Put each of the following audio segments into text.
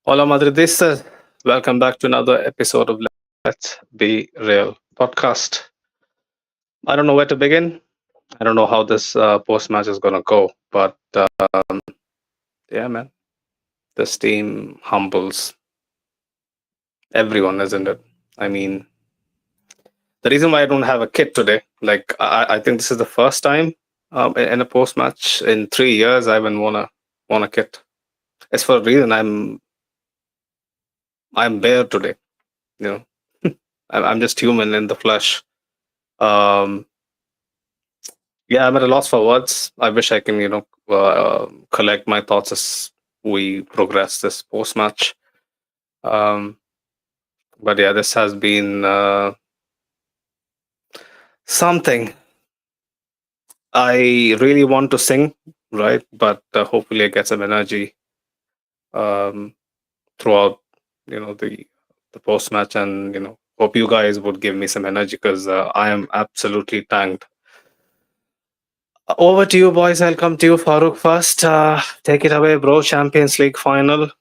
Hola Madridistas, welcome back to another episode of Let's Be Real podcast. I don't know where to begin. I don't know how this post match is gonna go, but yeah, man, this team humbles everyone, isn't it? I mean, the reason why I don't have a kit today, like I think this is the first time in a post match in 3 years I haven't won a kit. It's for a reason. I'm bare today. You know, I'm just human in the flesh. Um, Yeah, I'm at a loss for words. I wish I can, collect my thoughts as we progress this post match. Um, but yeah, this has been something. I really want to sing, right? But hopefully, I get some energy um, throughout, the post match, and hope you guys would give me some energy because I am absolutely tanked. Over to you, boys. I'll come to you, Farooq, first. Take it away, bro. Champions League final,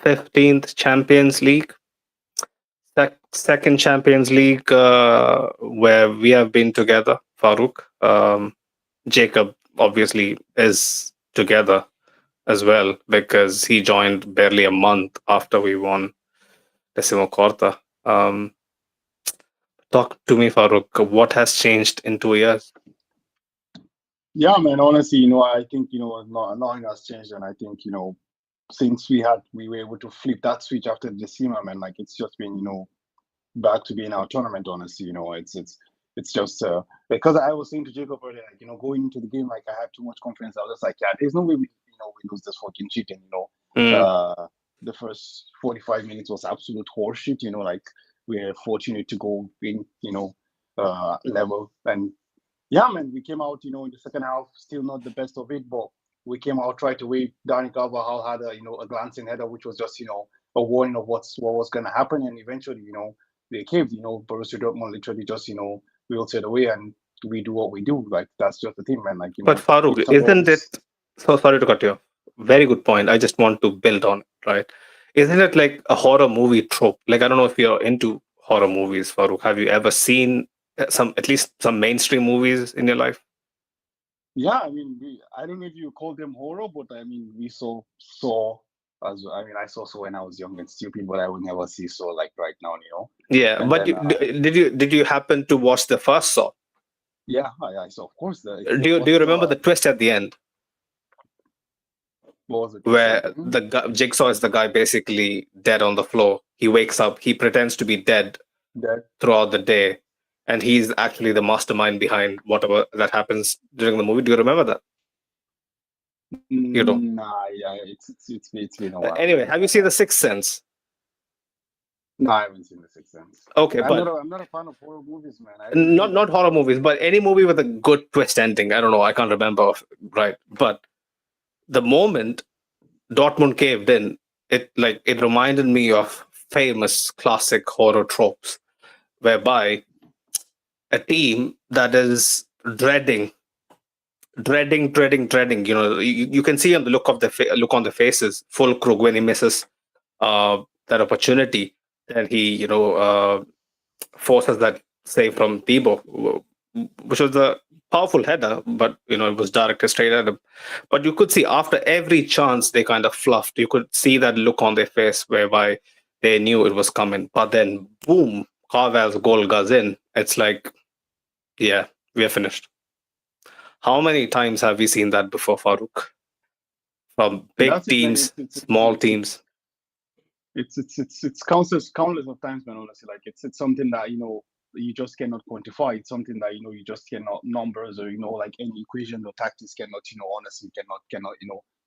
15th Champions League. Second Champions League where we have been together, Farooq. Jacob obviously is together as well because he joined barely a month after we won Decimaquinta. Talk to me, Farooq. What has changed in 2 years? Yeah, man. Honestly, I think nothing has changed, and I think since we were able to flip that switch after the SEMA, man, like it's just been back to being our tournament. Honestly, it's just because I was saying to Jacob earlier, like going into the game, like I had too much confidence. I was just like, yeah, there's no way we lose this fucking shit, and Mm. the first 45 minutes was absolute horseshit. Like we're fortunate to go in, level and yeah, man, we came out, in the second half, still not the best of it, but we came out right away. Danny Carvajal had a glancing header, which was just, a warning of what was going to happen. And eventually, they caved, Borussia Dortmund literally just, wheeled it away and we do what we do. Like, that's just the thing, man. Like, But if Farooq, isn't it? sometimes, So sorry to cut you off. Very good point. I just want to build on it, right? Isn't it like a horror movie trope? Like I don't know if you're into horror movies, Farooq. Have you ever seen some, at least some mainstream movies in your life? yeah, I mean, I don't know if you call them horror, but I mean, we I saw so when I was young and stupid, but I would never see so like right now, Yeah, And but then did you happen to watch the first Saw? yeah, I saw. Of course, it's the Do you first. remember the twist at the end What was the twist at the where end? the Jigsaw is the guy basically dead on the floor? He wakes up, he pretends to be dead That throughout the day, and he's actually the mastermind behind whatever that happens during the movie. Do you remember that? You don't. nah, yeah, it's been a while, Anyway, man. have you seen The Sixth Sense? No, I haven't seen the Sixth Sense. Okay, but I'm not a fan of horror movies, man. I really not think not horror movies, but any movie with a good twist ending. I don't know. I can't remember, right? But the moment Dortmund caved in, it reminded me of famous classic horror tropes, whereby a team that is dreading. You can see on the look on the faces. Full Krug when he misses that opportunity, and he forces that save from Debo, which was a powerful header, but it was directed straight at him. But you could see after every chance they kind of fluffed. You could see that look on their face whereby they knew it was coming. But then, boom, Carval's goal goes in. It's like, yeah, we are finished. How many times have we seen that before, Farooq? From big that's it, man. teams, small teams. It's countless of times, man. Honestly, like it's something that you just cannot quantify. It's something that you just cannot numbers or like any equation or tactics cannot honestly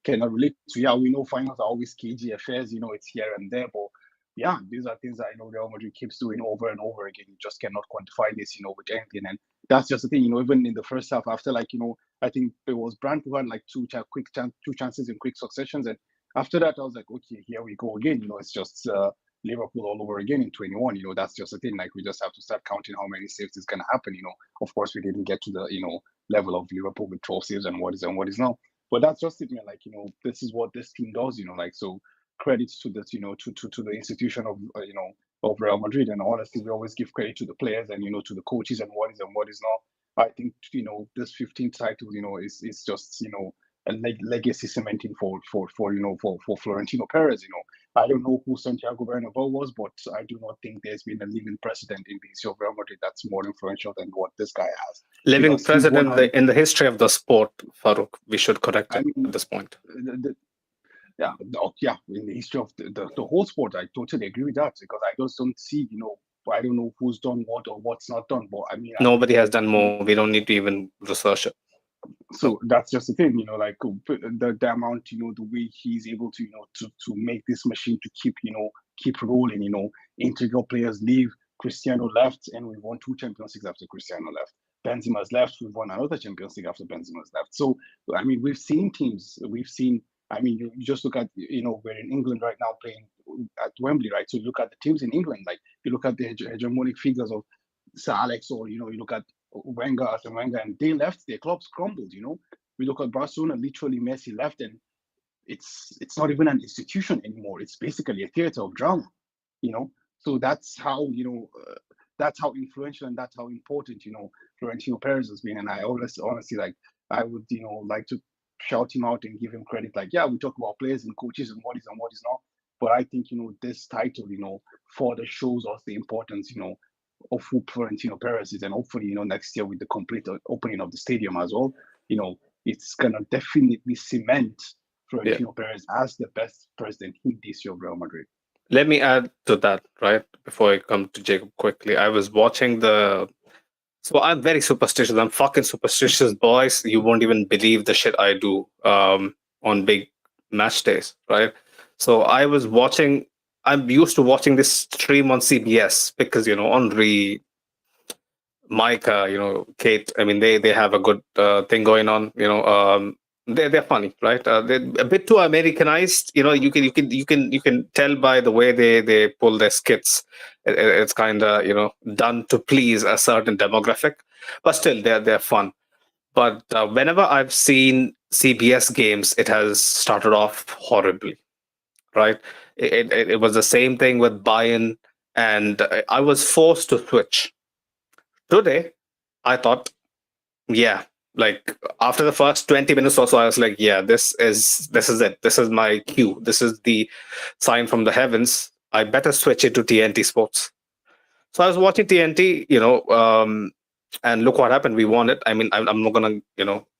cannot relate to. Yeah, we know finals are always cagey affairs. It's here and there, but yeah, these are things that Real Madrid keeps doing over and over again. You just cannot quantify this, with anything, and that's just the thing. Even in the first half, after I think it was Brandt who had like two chances in quick successions, and after that, I was like, okay, here we go again. It's just Liverpool all over again in 21. That's just the thing. Like, we just have to start counting how many saves is going to happen. Of course, we didn't get to the, level of Liverpool with 12 saves and what is now. But that's just it, man. Like, this is what this team does, like, so credits to this, to the institution of of Real Madrid. And honestly, we always give credit to the players and to the coaches and what is not. I think this 15th title, is just a legacy cementing for Florentino Perez. I don't know who Santiago Bernabeu was, but I do not think there's been a living precedent in the history of Real Madrid that's more influential than what this guy has. Living Because he's precedent in the history of the sport, Farouk. We should correct I it mean, at this point. yeah, in the history of the whole sport, I totally agree with that because I just don't see, I don't know who's done what or what's not done, but I mean, Nobody has done more. We don't need to even research it. so that's just the thing, like the amount, the way he's able to, to make this machine to keep rolling, integral players leave. Cristiano left, and we won 2 Champions Leagues after Cristiano left. Benzema's left, we've won another Champions League after Benzema's left. So, I mean, we've seen teams, I mean, you just look at, we're in England right now playing at Wembley, right? So you look at the teams in England, like you look at the hegemonic figures of Sir Alex, or, you look at Arsene Wenger, and they left, their clubs crumbled, We look at Barcelona, literally Messi left, and it's not even an institution anymore. It's basically a theater of drama, So that's how, that's how influential and that's how important, Florentino Perez has been. And I honestly, like, I would, like to shout him out and give him credit. Like, yeah, we talk about players and coaches and what is not. But I think, this title, further shows us the importance, of who Florentino Perez is. And hopefully, next year with the complete opening of the stadium as well, it's going to definitely cement Florentino Perez as the best president in this year of Real Madrid. Let me add to that, right? Before I come to Jacob quickly, I was watching so I'm very superstitious. I'm fucking superstitious, boys. You won't even believe the shit I do on big match days, right? So I'm used to watching this stream on CBS because, Henri, Micah, Kate, I mean, they have a good thing going on, they're funny, right? They're a bit too Americanized. You can tell by the way they pull their skits. It's kind of done to please a certain demographic, but still they're fun. But whenever I've seen CBS games, it has started off horribly, right? It was the same thing with Bayern, and I was forced to switch. Today, I thought, yeah, like after the first 20 minutes or so, I was like, yeah, this is it. This is my cue. This is the sign from the heavens. I better switch it to TNT Sports. So I was watching TNT, and look what happened. We won it. I mean, I'm not gonna,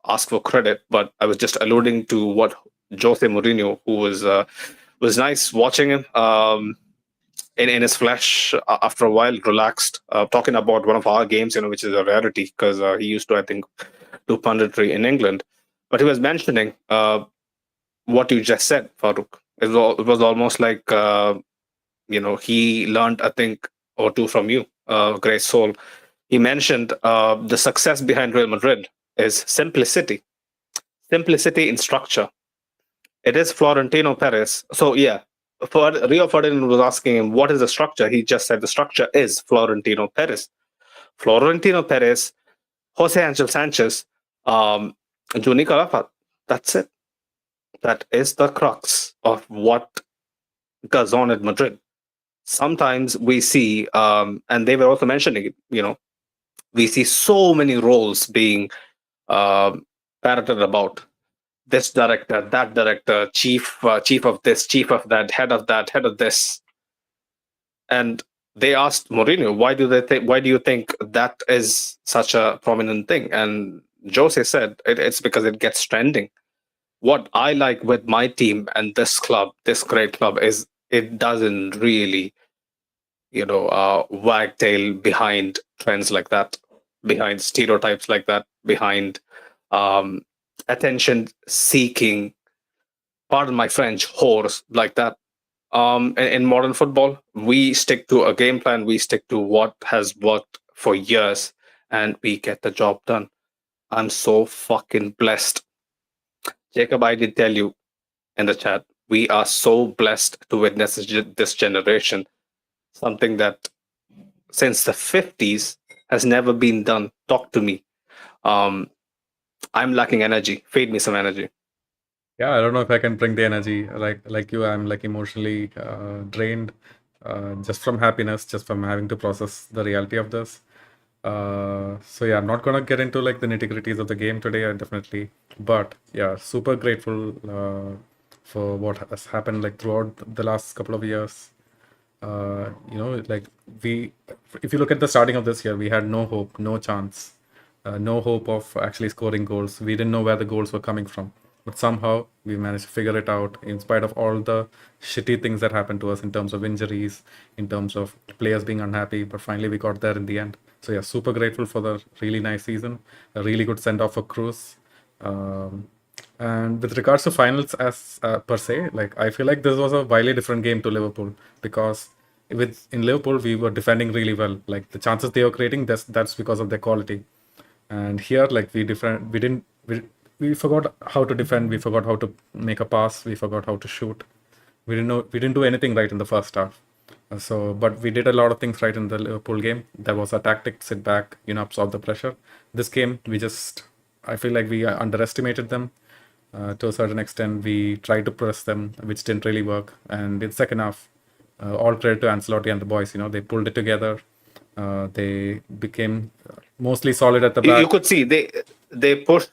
ask for credit, but I was just alluding to what Jose Mourinho, who was nice watching him in his flesh after a while, relaxed, talking about one of our games, which is a rarity because he used to, I think, do punditry in England. But he was mentioning what you just said, Farouk. It was almost like, he learned a thing or two from you, great soul. He mentioned the success behind Real Madrid is simplicity. Simplicity in structure. It is Florentino Perez. So, yeah, Rio Ferdinand was asking him, what is the structure? He just said the structure is Florentino Perez. Florentino Perez, Jose Angel Sanchez, Juni Carafa. That's it. That is the crux of what goes on at Madrid. Sometimes we see, and they were also mentioning, we see so many roles being parroted about. This director, that director, chief of this, chief of that, head of that, head of this. And they asked Mourinho, why do you think that is such a prominent thing? And Jose said it's because it gets trending. What I like with my team and this club, this great club, is it doesn't really, wagtail behind trends like that, behind stereotypes like that, behind attention seeking, pardon my French, whores like that. In modern football, we stick to a game plan, we stick to what has worked for years, and we get the job done. I'm so fucking blessed. Jacob, I did tell you in the chat, we are so blessed to witness this generation, something that since the 50s has never been done. Talk to me. I'm lacking energy. Feed me some energy. Yeah, I don't know if I can bring the energy like you. I'm like emotionally drained just from happiness, just from having to process the reality of this. So yeah, I'm not gonna get into like the nitty-gritties of the game today, definitely. But yeah, super grateful for what has happened like throughout the last couple of years. Like we, if you look at the starting of this year, we had no hope, no chance, no hope of actually scoring goals. We didn't know where the goals were coming from, but somehow we managed to figure it out in spite of all the shitty things that happened to us in terms of injuries, in terms of players being unhappy. But finally, we got there in the end. So yeah, super grateful for the really nice season, a really good send off for Cruz. Um, and with regards to finals as per se, like I feel like this was a wildly different game to Liverpool because with in Liverpool we were defending really well. Like the chances they were creating, that's because of their quality. And here, like we forgot how to defend. We forgot how to make a pass. We forgot how to shoot. We didn't do anything right in the first half. But we did a lot of things right in the Liverpool game. That was our tactic: sit back, absorb the pressure. This game, I feel like we underestimated them to a certain extent. We tried to press them, which didn't really work. And in second half, all credit to Ancelotti and the boys. They pulled it together. They became mostly solid at the You back. could see they pushed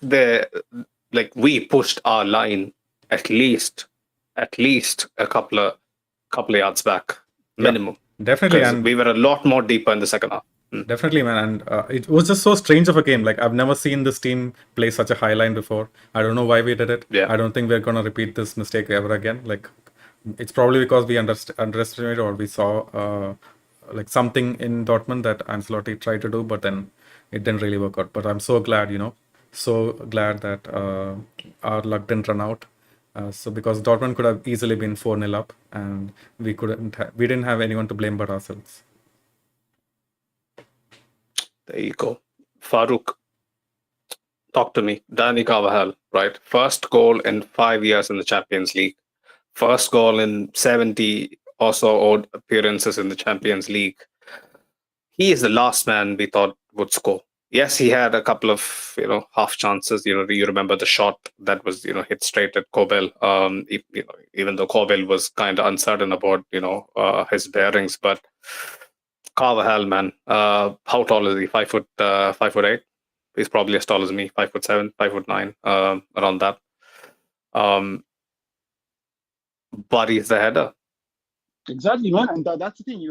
we pushed our line at least a couple of yards back Yeah, minimum, definitely, because and we were a lot more deeper in the second half. definitely, man. And it was just so strange of a game. Like I've never seen this team play such a high line before. I don't know why we did it. Yeah. I don't think we're gonna repeat this mistake ever again. Like it's probably because we underestimated or we saw like something in Dortmund that Ancelotti tried to do, but then it didn't really work out. But I'm so glad, so glad that our luck didn't run out. So because Dortmund could have easily been 4-0 up, and we didn't have anyone to blame but ourselves. There you go. Farouk, talk to me. Dani Carvajal, right? First goal in 5 years in the Champions League. First goal in 70 or so odd appearances in the Champions League. He is the last man we thought would score. Yes, he had a couple of half chances. You remember the shot that was hit straight at Kobel. Even though Kobel was kind of uncertain about his bearings, but Carvajal, man, how tall is he? 5 foot, 5'8". He's probably as tall as me, 5'7", 5'9", around that. But he's the header. Exactly, man, and that's the thing.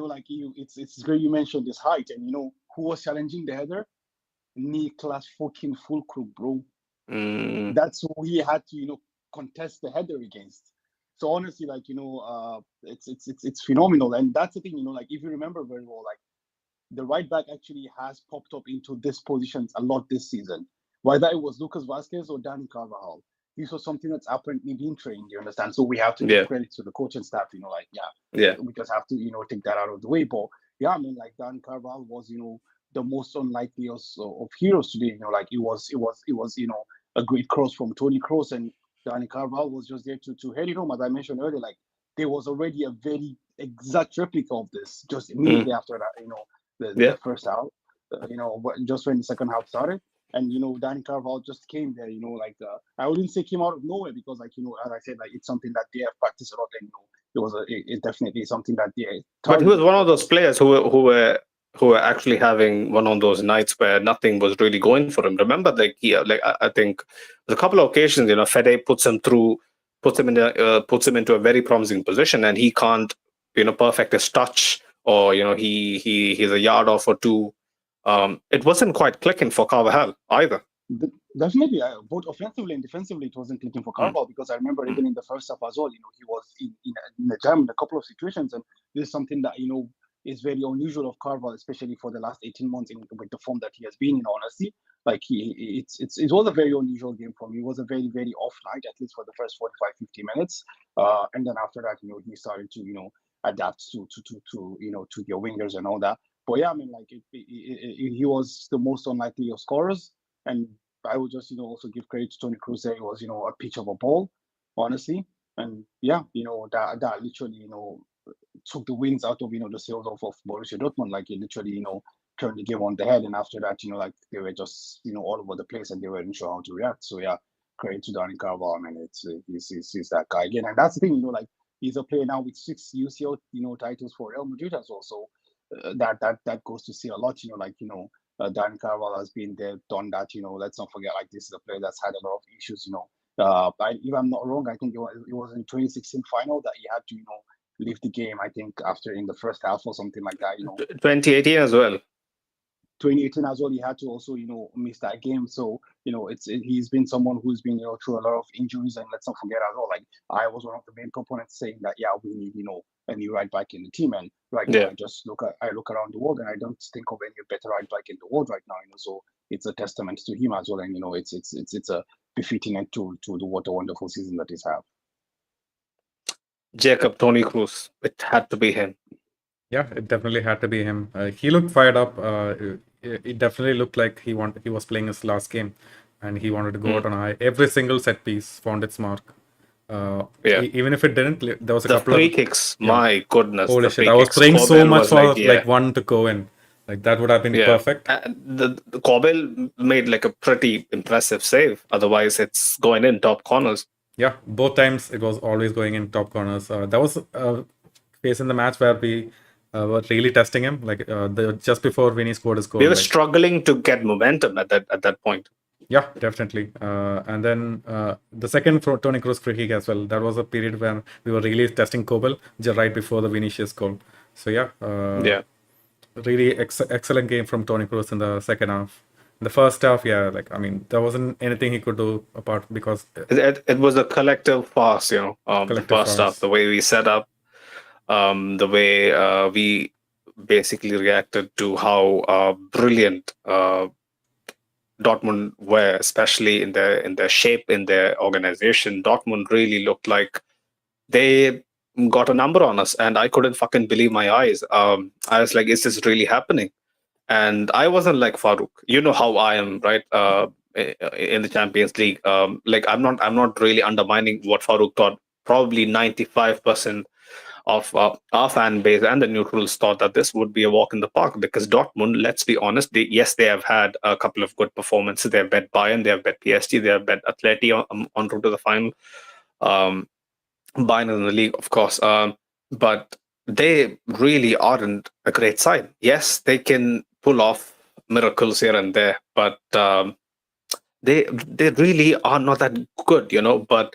It's great you mentioned his height, and who was challenging the header? Niklas fucking Fulkrug, bro. That's who he had to contest the header against. So honestly, it's phenomenal, and that's the thing. If you remember very well, like the right back actually has popped up into this positions a lot this season. Whether it was Lucas Vasquez or Dani Carvajal, this was something that's apparently been trained. You understand? So we have to give credit to the coaching staff. We just have to take that out of the way. But yeah, I mean, like Dani Carvajal was the most unlikely of heroes today. It was a great cross from Tony Kroos, and Dani Carvajal was just there to head it home. As I mentioned earlier, like there was already a very exact replica of this just immediately after that. The first half, just when the second half started. And Dani Carvajal just came there. I wouldn't say came out of nowhere because, as I said, like it's something that they have practiced a lot, and it's definitely something that they. But he was one of those players who were actually having one of those nights where nothing was really going for him. Remember, I think there's a couple of occasions, Fede puts him into a very promising position, and he can't, perfect his touch, or he's a yard off or two. It wasn't quite clicking for Carvajal either. Definitely, both offensively and defensively, it wasn't clicking for Carvajal because I remember even in the first half as well, he was in the jam in a couple of situations, and this is something that is very unusual of Carvajal, especially for the last 18 months with the form that he has been in. Honestly, like it was a very unusual game for me. It was a very very off night, at least for the first 45, 50 minutes, and then after that, he started to adapt to the wingers and all that. But yeah, I mean, like he was the most unlikely of scorers. And I would just, also give credit to Tony Kroos. It was, a pitch of a ball, honestly. And yeah, that literally, took the wings out of, the sails of Borussia Dortmund. Like it literally, turned the game on the head. And after that, like they were just, all over the place and they weren't sure how to react. So yeah, credit to Dani Carvajal. I mean, he's that guy again, and that's the thing. Like he's a player now with 6 UCL titles for Real Madrid as well. So that goes to say a lot. Dani Carvajal has been there, done that. Let's not forget, like, this is a player that's had a lot of issues. If I'm not wrong, I think it was in 2016 final that he had to leave the game. I think after in the first half or something like that. 2018 as well. 2018 as well, he had to also miss that game. So he's been someone who's been through a lot of injuries, and let's not forget as well, like, I was one of the main proponents saying that we need a new right back in the team, and right now I look around the world and I don't think of any better right back in the world right now. So it's a testament to him as well, and it's a befitting end to what a wonderful season that he's had. Jacob, Toni Kroos, it had to be him. Yeah, it definitely had to be him. He looked fired up. It definitely looked like he was playing his last game, and he wanted to go out on a high. Every single set piece found its mark. Even if it didn't, there was a couple of free of kicks. My goodness, holy shit! I was praying so much for one to go in. Like that would have been perfect. The Kobel made like a pretty impressive save. Otherwise, it's going in top corners. Yeah, both times it was always going in top corners. That was a phase in the match where we were really testing him. Like just before Vinny scored his goal, we were struggling to get momentum at that point. Yeah, definitely. And then the second Toni Kroos free kick as well. That was a period when we were really testing Kobel just right before the Vinicius goal. So really excellent game from Toni Kroos in the second half. In the first half, there wasn't anything he could do apart because it was a collective farce. The first half, the way we set up, the way we basically reacted to how brilliant Dortmund were, especially in their shape, in their organization. Dortmund really looked like they got a number on us, and I couldn't fucking believe my eyes. I was like, is this really happening? And I wasn't like Farouk. You know how I am, right? In the Champions League. Like I'm not really undermining what Farouk thought. Probably 95% of our fan base and the neutrals thought that this would be a walk in the park, because Dortmund, let's be honest, they have had a couple of good performances. They have bet Bayern, they have bet PSG, they have bet Atleti on route to the final. Bayern in the league, of course, but they really aren't a great side. Yes, they can pull off miracles here and there, but they really are not that good, But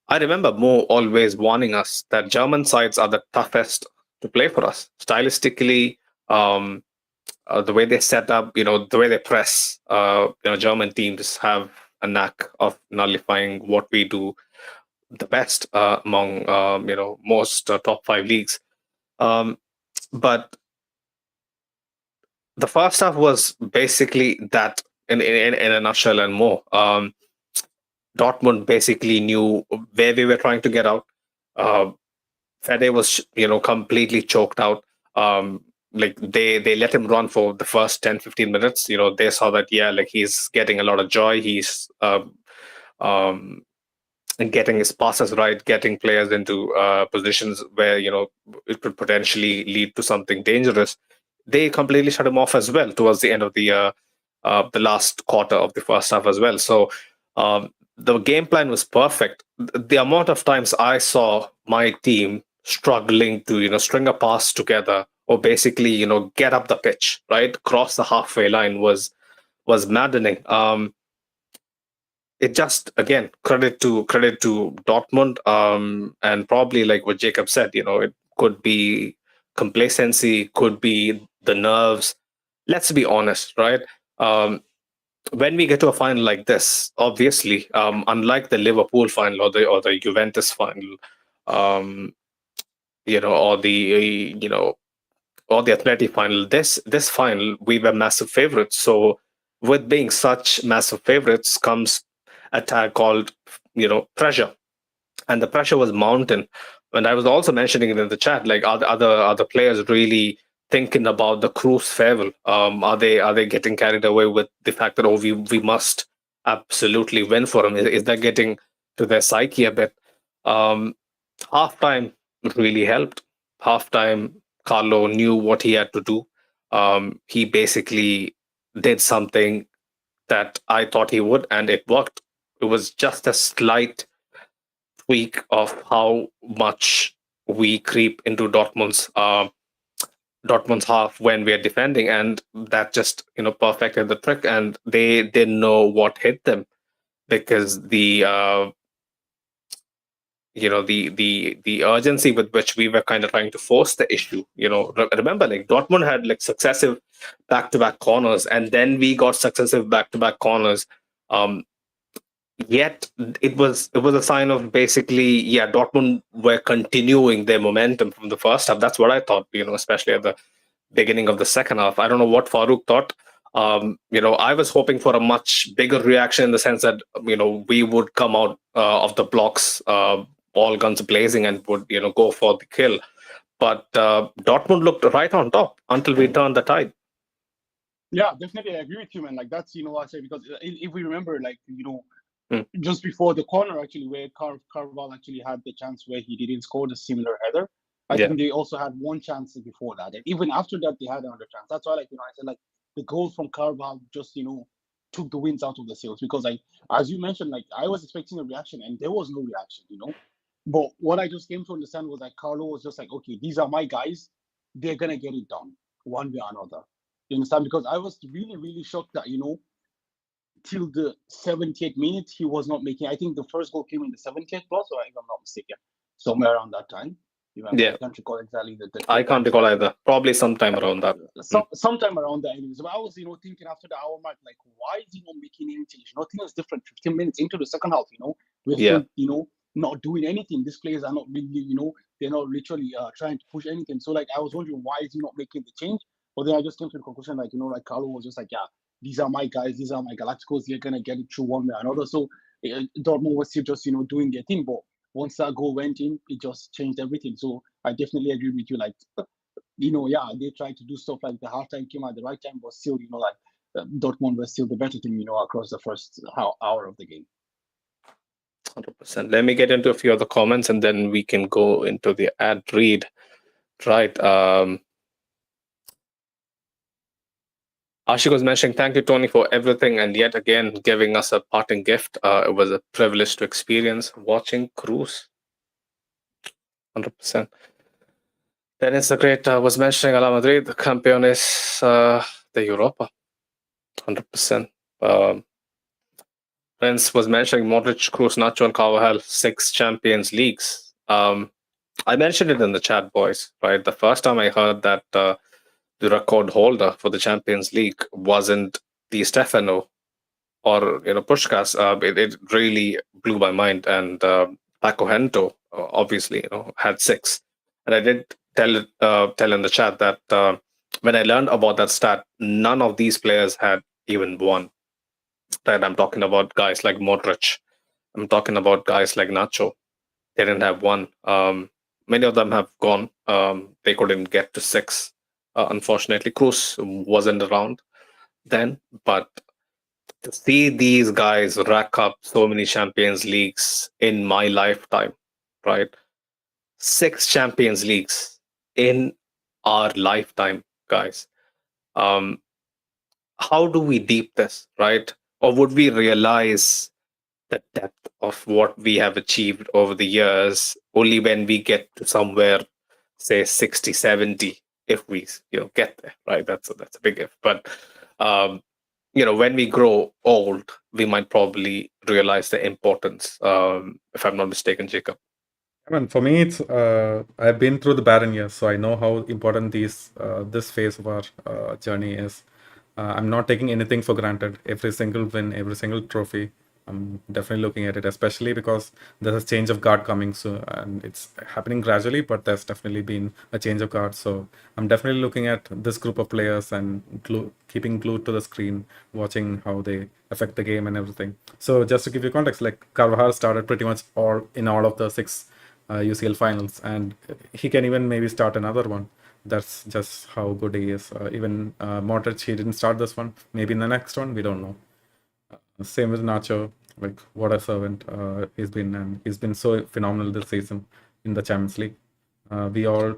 I remember Mo always warning us that German sides are the toughest to play for us. Stylistically, the way they set up, the way they press, German teams have a knack of nullifying what we do the best among, most top 5 leagues. But the first half was basically that in a nutshell and more. Dortmund basically knew where we were trying to get out. Fede was, completely choked out. Like they let him run for the first 10-15 minutes. They saw that, like he's getting a lot of joy. He's getting his passes right, getting players into positions where, it could potentially lead to something dangerous. They completely shut him off as well towards the end of the last quarter of the first half as well. So the game plan was perfect. The amount of times I saw my team struggling to, string a pass together or basically, get up the pitch, right, cross the halfway line was maddening. It just, again, credit to Dortmund, and probably like what Jacob said, it could be complacency, could be the nerves. Let's be honest, right? When we get to a final like this, obviously, unlike the Liverpool final or the Juventus final, or the Atleti final, this final we were massive favorites. So with being such massive favorites comes a tag called pressure, and the pressure was mountain. And I was also mentioning it in the chat, like, are the players really thinking about the Kroos farewell? Are they getting carried away with the fact that we must absolutely win for him? Is that getting to their psyche a bit? Halftime really helped. Halftime, Carlo knew what he had to do. He basically did something that I thought he would, and it worked. It was just a slight tweak of how much we creep into Dortmund's half when we are defending, and that just perfected the trick. And they didn't know what hit them, because the urgency with which we were kind of trying to force the issue. Remember, like, Dortmund had like successive back-to-back corners, and then we got successive back-to-back corners. Yet it was a sign of, basically, Dortmund were continuing their momentum from the first half. That's what I thought, especially at the beginning of the second half. I don't know what Farouk thought. I was hoping for a much bigger reaction, in the sense that we would come out of the blocks, all guns blazing, and would go for the kill. But Dortmund looked right on top until we turned the tide. Yeah, definitely, I agree with you, man. Like, that's what I say, because if we remember, like, just before the corner, actually, where Carvajal actually had the chance where he didn't score the similar header. I think they also had one chance before that, and even after that, they had another chance. That's why, like, I said, like, the goal from Carvajal just took the winds out of the sails, because, like, as you mentioned, like, I was expecting a reaction, and there was no reaction, But what I just came to understand was, like, Carlo was just like, okay, these are my guys, they're gonna get it done one way or another. You understand? Because I was really, really shocked that till the 78th minute he was not making. I think the first goal came in the 70th plus, or if I'm not mistaken, somewhere around that time. I can't recall exactly the I can't recall either. Probably sometime around that. Sometime around that. Anyways. But I was, thinking after the hour mark, like, why is he not making any change? Nothing is different. 15 minutes into the second half, we're still, not doing anything. These players are not really, they're not literally trying to push anything. So, like, I was wondering, why is he not making the change? But then I just came to the conclusion, like, like, Carlo was just like, these are my guys, these are my Galacticos, they're gonna get it through one way or another. So Dortmund was still just, doing their thing. But once that goal went in, it just changed everything. So I definitely agree with you. Like, they tried to do stuff like the halftime came at the right time, but still, Dortmund was still the better team, across the first hour of the game. 100%. Let me get into a few other comments, and then we can go into the ad read. Right. Ashik was mentioning, thank you, Tony, for everything, and yet again giving us a parting gift. It was a privilege to experience watching Cruz. 100%. Dennis the Great was mentioning Ala Madrid, campeones de Europa. 100%. Prince was mentioning Modric, Cruz, Nacho, and Carvajal, 6 Champions Leagues. I mentioned it in the chat, boys, right? The first time I heard that the record holder for the Champions League wasn't Di Stefano or Puskás, it really blew my mind. And Paco Gento, obviously, had 6. And I did tell in the chat that when I learned about that stat, none of these players had even 1. Right? I'm talking about guys like Modric. I'm talking about guys like Nacho. They didn't have 1. Many of them have gone. They couldn't get to 6. Unfortunately, Cruz wasn't around then. But to see these guys rack up so many Champions Leagues in my lifetime, right? 6 Champions Leagues in our lifetime, guys. How do we deep this, right? Or would we realize the depth of what we have achieved over the years only when we get to somewhere, say 60, 70, if we get there, right? That's a big if. But when we grow old, we might probably realize the importance, if I'm not mistaken, Jacob. I mean, for me, it's I've been through the barren years, so I know how important this phase of our journey is. I'm not taking anything for granted. Every single win, every single trophy, I'm definitely looking at it, especially because there's a change of guard coming soon, and it's happening gradually, but there's definitely been a change of guard. So I'm definitely looking at this group of players and keeping glued to the screen, watching how they affect the game and everything. So just to give you context, like, Carvajal started pretty much all of the 6 UCL finals, and he can even maybe start another one. That's just how good he is. Even Modric, he didn't start this one. Maybe in the next one, we don't know. Same with Nacho. Like, what a servant he's been, and he's been so phenomenal this season in the Champions League. We all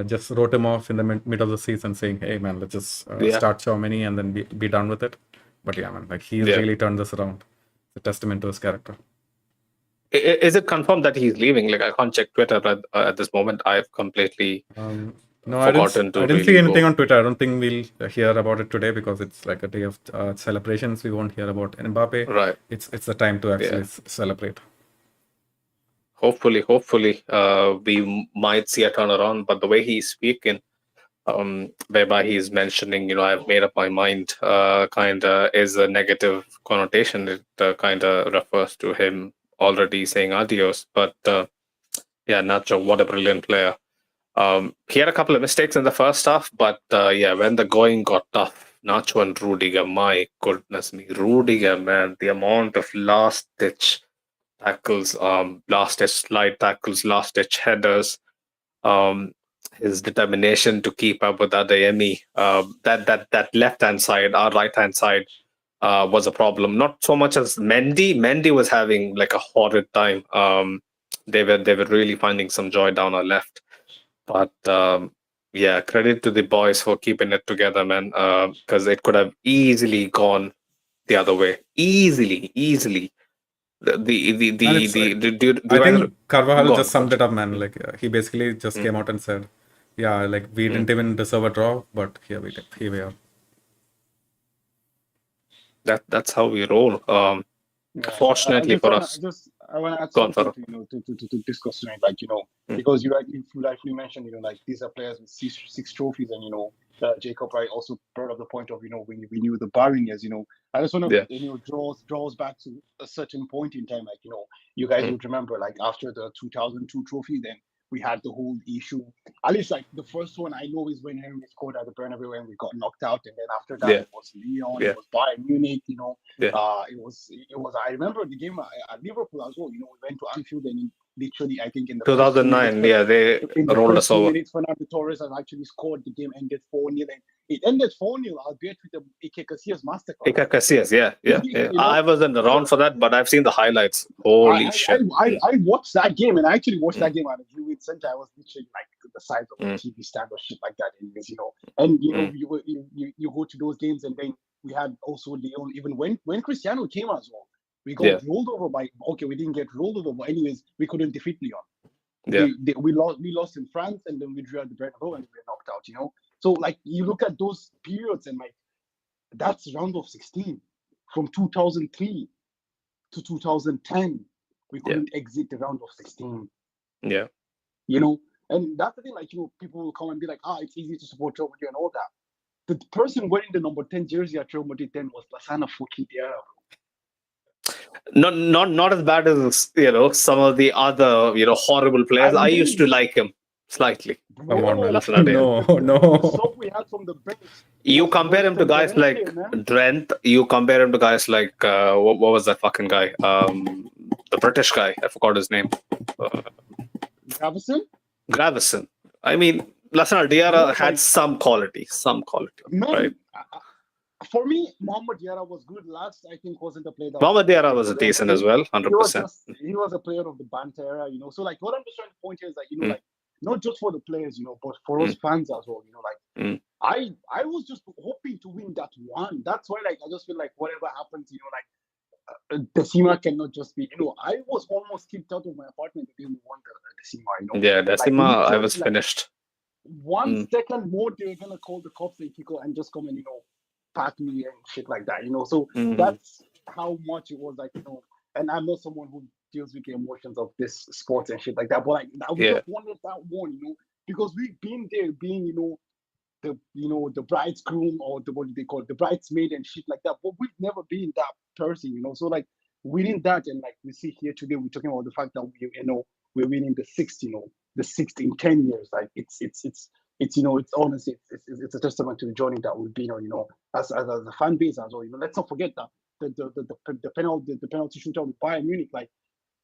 just wrote him off in the mid of the season, saying, "Hey man, let's just start Tchouaméni and then be done with it." But yeah, man, like, he's really turned this around. a testament to his character. Is it confirmed that he's leaving? Like, I can't check Twitter at this moment. I've completely No, I forgotten to didn't really see anything go. on Twitter. I don't think we'll hear about it today because it's like a day of celebrations. We won't hear about Mbappe. Right. It's the time to actually celebrate. Hopefully, we might see a turnaround. But the way he's speaking, whereby he's mentioning, I've made up my mind, kind of is a negative connotation. It kind of refers to him already saying adios. But yeah, Nacho, what a brilliant player. He had a couple of mistakes in the first half, but yeah, when the going got tough, Nacho and Rudiger, my goodness me, Rudiger, man, the amount of last-ditch tackles, last-ditch slide tackles, last-ditch headers, his determination to keep up with Adeyemi, that left-hand side, our right-hand side, was a problem. Not so much as Mendy. Mendy was having like a horrid time. They were really finding some joy down our left. But yeah, credit to the boys for keeping it together, man. Because it could have easily gone the other way. Easily. I think Carvajal just summed it up, man. Like he basically just came out and said, "Yeah, like we didn't even deserve a draw, but here we are." That's how we roll. Fortunately for us. I want to add Go on, something to discuss tonight, like because you rightfully mentioned, like these are players with six trophies, and Jacob Wright also brought up the point of when we knew the barring years, I just want to draws back to a certain point in time, like you guys would remember, like after the 2002 trophy, then we had the whole issue. At least like the first one I know is when Henry scored at the Bernabeu and we got knocked out, and then after that it was Lyon, it was Bayern Munich, it was. I remember the game at Liverpool as well. We went to Anfield, and literally I think in the 2009, they rolled us over. Minutes, Fernando Torres has actually scored. The game ended 4-0, and it ended 4-0. Albeit with the Iker Casillas masterclass. Iker Casillas, yeah. I wasn't around for that, but I've seen the highlights. Holy shit! I watched that game, and I actually watched that game at a viewing center. I was literally like the size of a TV stand or shit like that, anyways, And you go to those games, and then we had also Lyon. Even when Cristiano came as well, we got rolled over by. Okay, we didn't get rolled over, but anyways, we couldn't defeat Lyon. Yeah, we lost in France, and then we drew at the Bernabeu, and we were knocked out. So like you look at those periods, and like that's round of 16 from 2003 to 2010. We couldn't exit the round of 16. Yeah, and that's the thing. Like people will come and be like, it's easy to support Real Madrid and all that. The person wearing the number 10 jersey at Real Madrid then was Lassana fucking Diarra. Not as bad as some of the other horrible players. I used to like him slightly. Come on, man. No. So we had from the bench. You compare him to guys like Drent. You compare him to guys like what was that fucking guy? The British guy. I forgot his name. Gravison. I mean, Lassana Diarra had some quality, man, right? For me, Mohamed Diarra was good. Last, I think, wasn't a player. Mohamed Diarra was decent as well, 100%. He was a player of the banter era, So, like, what I'm just trying to point here is that, like, not just for the players, but for us fans as well, I was just hoping to win that one. That's why, like, I just feel like whatever happens, like, Decima cannot just be, I was almost kicked out of my apartment the day we won the Decima, Yeah, Decima, like, I was finished. 1 second more, they're gonna call the cops and and just come and pack me and shit like that, So that's how much it was like, And I'm not someone who deals with the emotions of this sport and shit like that, but like we just wanted that one, because we've been there, being the bridegroom or what do they call it, the bridesmaid and shit like that, but we've never been that person, So like winning that, and like we see here today, we're talking about the fact that we're winning the sixth, the sixth in 10 years. Like it's honestly it's a testament to the journey that we've been on, as a fan base as well. Let's not forget that the penalty shootout with Bayern Munich, like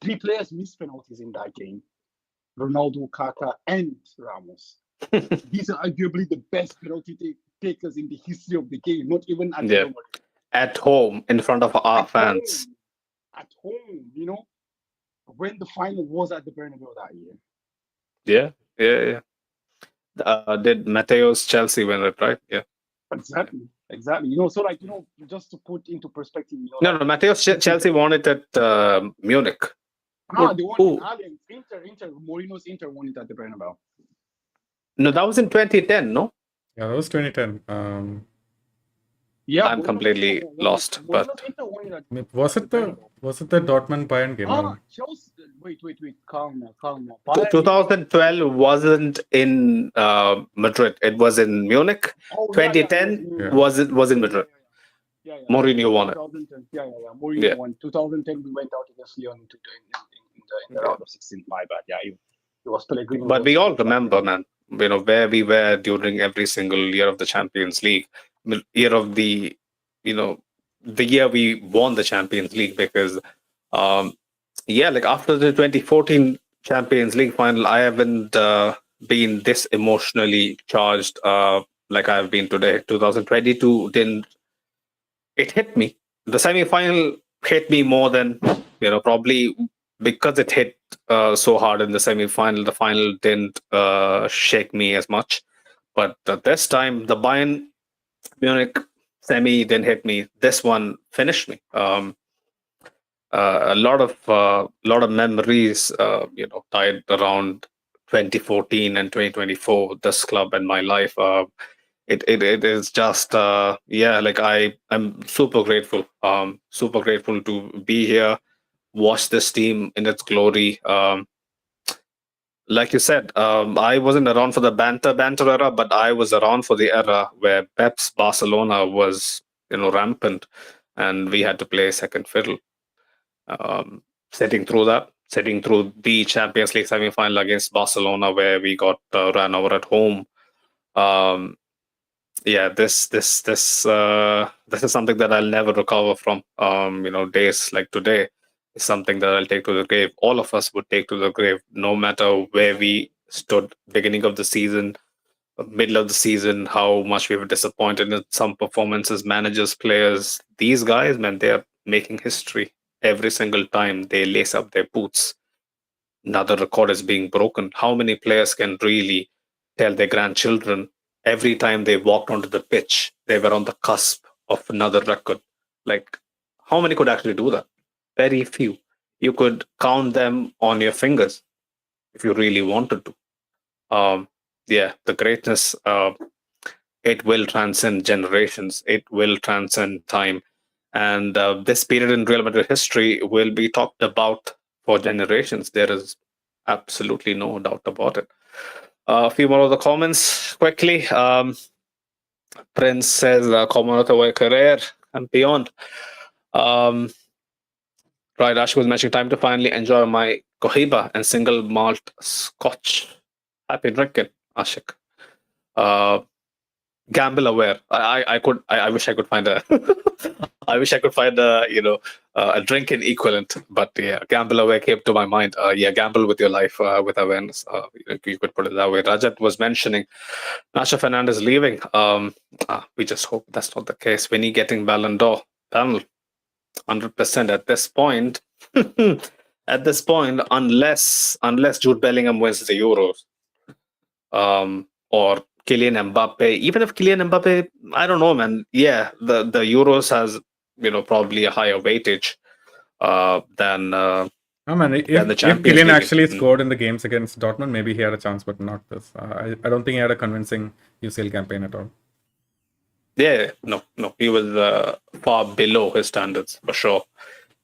3 players missed penalties in that game: Ronaldo, Kaká, and Ramos. These are arguably the best penalty takers in the history of the game. Not even at home in front of our fans. At home, when the final was at the Bernabeu that year. Yeah. Did Mateo's Chelsea win it, right? Yeah. Exactly. Exactly. So like, just to put into perspective, No, Mateo's Chelsea won it at Munich. they won Who? in Allianz. Inter, Mourinho's Inter won it at the Bernabeu. No, that was in 2010, no? Yeah, that was 2010. Yeah, I'm completely lost, but Mourinho's Inter won it at Was it the Dortmund Bayern game? or- Chelsea. Wait. Calm now. 2012 wasn't in Madrid. It was in Munich. Oh, 2010 Yeah. was in Madrid. Yeah. Mourinho won it. 2010. Yeah. Mourinho won. 2010 we went out against Lyon in the round of 16. My bad. Yeah, it was Pellegrino. But we all remember, man, where we were during every single year of the Champions League, year of the year we won the Champions League, because like after the 2014 Champions League final, I haven't been this emotionally charged like I've been today. 2022 didn't. It hit me. The semi-final hit me more than probably because it hit so hard in the semi-final. The final didn't shake me as much, but this time the Bayern Munich semi didn't hit me. This one finished me. A lot of memories, tied around 2014 and 2024. This club and my life. It is just like I'm super grateful. Super grateful to be here, watch this team in its glory. Like you said, I wasn't around for the banter era, but I was around for the era where Pep's Barcelona was rampant, and we had to play second fiddle. Sitting through the Champions League semi-final against Barcelona, where we got ran over at home. This is something that I'll never recover from. Days like today is something that I'll take to the grave. All of us would take to the grave, no matter where we stood, beginning of the season, middle of the season, how much we were disappointed in some performances, managers, players. These guys, man, they are making history every single time they lace up their boots. Another record is being broken. How many players can really tell their grandchildren every time they walked onto the pitch, they were on the cusp of another record? Like, how many could actually do that? Very few. You could count them on your fingers if you really wanted to. The greatness, it will transcend generations. It will transcend time. And this period in Real Madrid history will be talked about for generations. There is absolutely no doubt about it. A few more of the comments quickly. Prince says, como no te voy a querer, and beyond. Right, Ashik was mentioning, time to finally enjoy my Cohiba and single malt scotch. Happy drinking, Ashik. Gamble aware. I wish I could find a I wish I could find a drinking equivalent, but yeah, gamble aware came to my mind. Gamble with your life, with awareness. You could put it that way. Rajat was mentioning Nacho Fernandez leaving. We just hope that's not the case. Vinny getting Ballon d'Or. Panel 100% at this point. At this point, unless Jude Bellingham wins the Euros, or Kylian Mbappe. Even if Kylian Mbappe, I don't know, man. Yeah, the Euros has probably a higher weightage than. If the Champions Kylian League. actually scored in the games against Dortmund, maybe he had a chance, but not this. I don't think he had a convincing UCL campaign at all. Yeah, no, he was far below his standards for sure.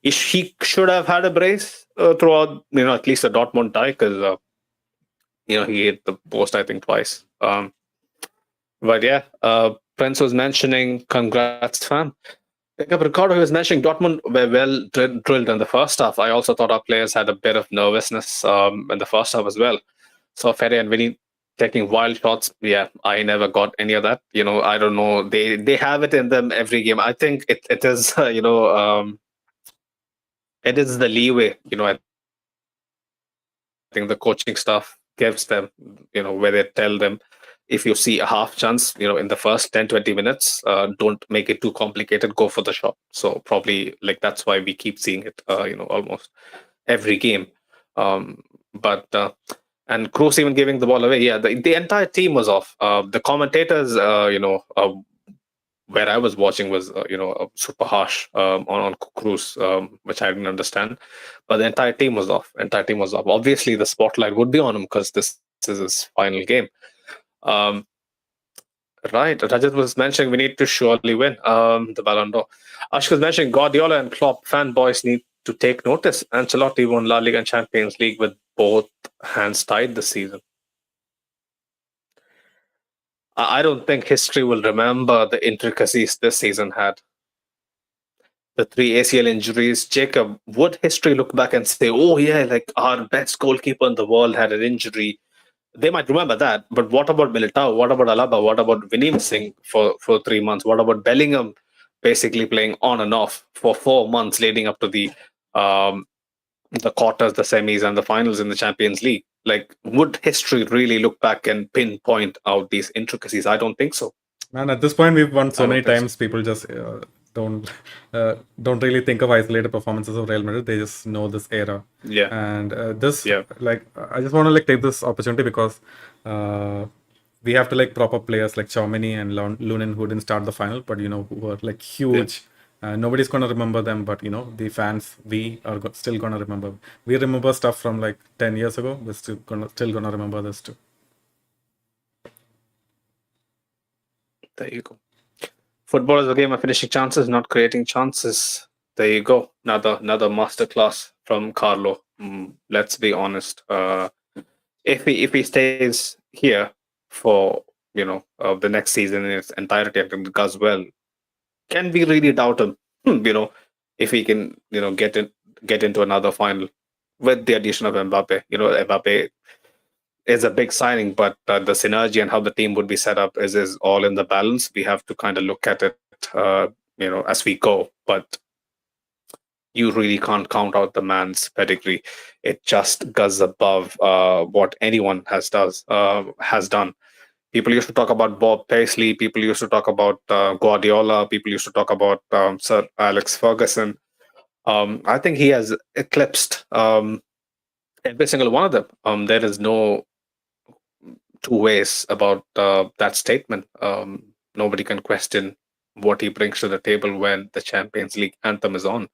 He should have had a brace throughout, at least the Dortmund tie, because he hit the post, I think, twice. But yeah, Prince was mentioning, congrats, fam. Ricardo, he was mentioning Dortmund were well drilled in the first half. I also thought our players had a bit of nervousness in the first half as well. So Ferry and Vinny taking wild shots. Yeah, I never got any of that. I don't know. They have it in them every game. I think it is it is the leeway. I think the coaching staff gives them. Where they tell them, if you see a half chance, in the first 10-20 minutes, don't make it too complicated. Go for the shot. So probably that's why we keep seeing it. Almost every game. But and Kroos even giving the ball away. Yeah, the entire team was off. The commentators, where I was watching was super harsh on Cruz, which I didn't understand. But the entire team was off. Obviously, the spotlight would be on him because this is his final game. Um, right. Rajat was mentioning we need to surely win the Ballon d'Or. Ashk was mentioning Guardiola and Klopp fanboys need to take notice. Ancelotti won La Liga and Champions League with both hands tied this season. I don't think history will remember the intricacies this season had. The 3 ACL injuries. Jacob, would history look back and say, oh, yeah, like our best goalkeeper in the world had an injury? They might remember that. But what about Militao? What about Alaba? What about Vinny missing for 3 months? What about Bellingham basically playing on and off for 4 months leading up to the quarters, the semis, and the finals in the Champions League? Like, would history really look back and pinpoint out these intricacies? I don't think so. Man, at this point, we've won so many times. People just don't really think of isolated performances of Real Madrid. They just know this era. Yeah. And like, I just want to like take this opportunity because we have to like prop up players like Tchouaméni and Lunin who didn't start the final, but who were like huge. Nobody's gonna remember them, but the fans, we are still gonna remember. We remember stuff from like 10 years ago. We're still gonna remember this too. There you go. Football is a game of finishing chances, not creating chances. There you go. Another masterclass from Carlo. Let's be honest. If he stays here for the next season in its entirety and does well, can we really doubt him? If he can get into another final with the addition of Mbappe. Mbappe is a big signing, but the synergy and how the team would be set up is all in the balance. We have to kind of look at it, as we go. But you really can't count out the man's pedigree. It just goes above what anyone has done. People used to talk about Bob Paisley. People used to talk about Guardiola. People used to talk about Sir Alex Ferguson. I think he has eclipsed every single one of them. There is no two ways about that statement. Nobody can question what he brings to the table when the Champions League anthem is on.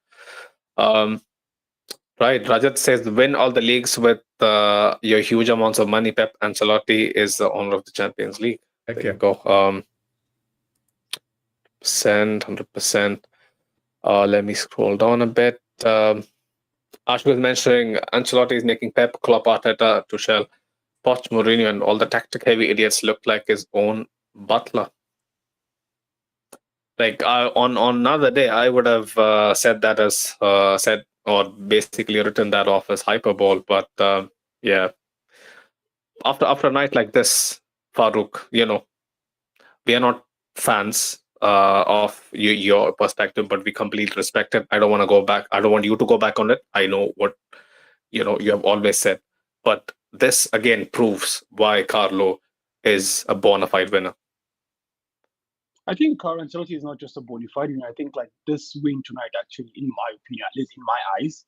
Right, Rajat says win all the leagues with your huge amounts of money. Pep Ancelotti is the owner of the Champions League. There you go. 100%. Let me scroll down a bit. Ash was mentioning Ancelotti is making Pep, Klopp, Arteta, Tuchel, Poch, Mourinho, and all the tactic-heavy idiots look like his own butler. Like on another day, I would have said that as or basically written that off as hyperbole. But yeah, after a night like this, Farouk, we are not fans of your perspective, but we completely respect it. I don't want to go back. I don't want you to go back on it. I know what you have always said, but this again proves why Carlo is a bona fide winner. I think Carlo Ancelotti is not just a bona fide winner. I think like this win tonight, actually, in my opinion, at least in my eyes,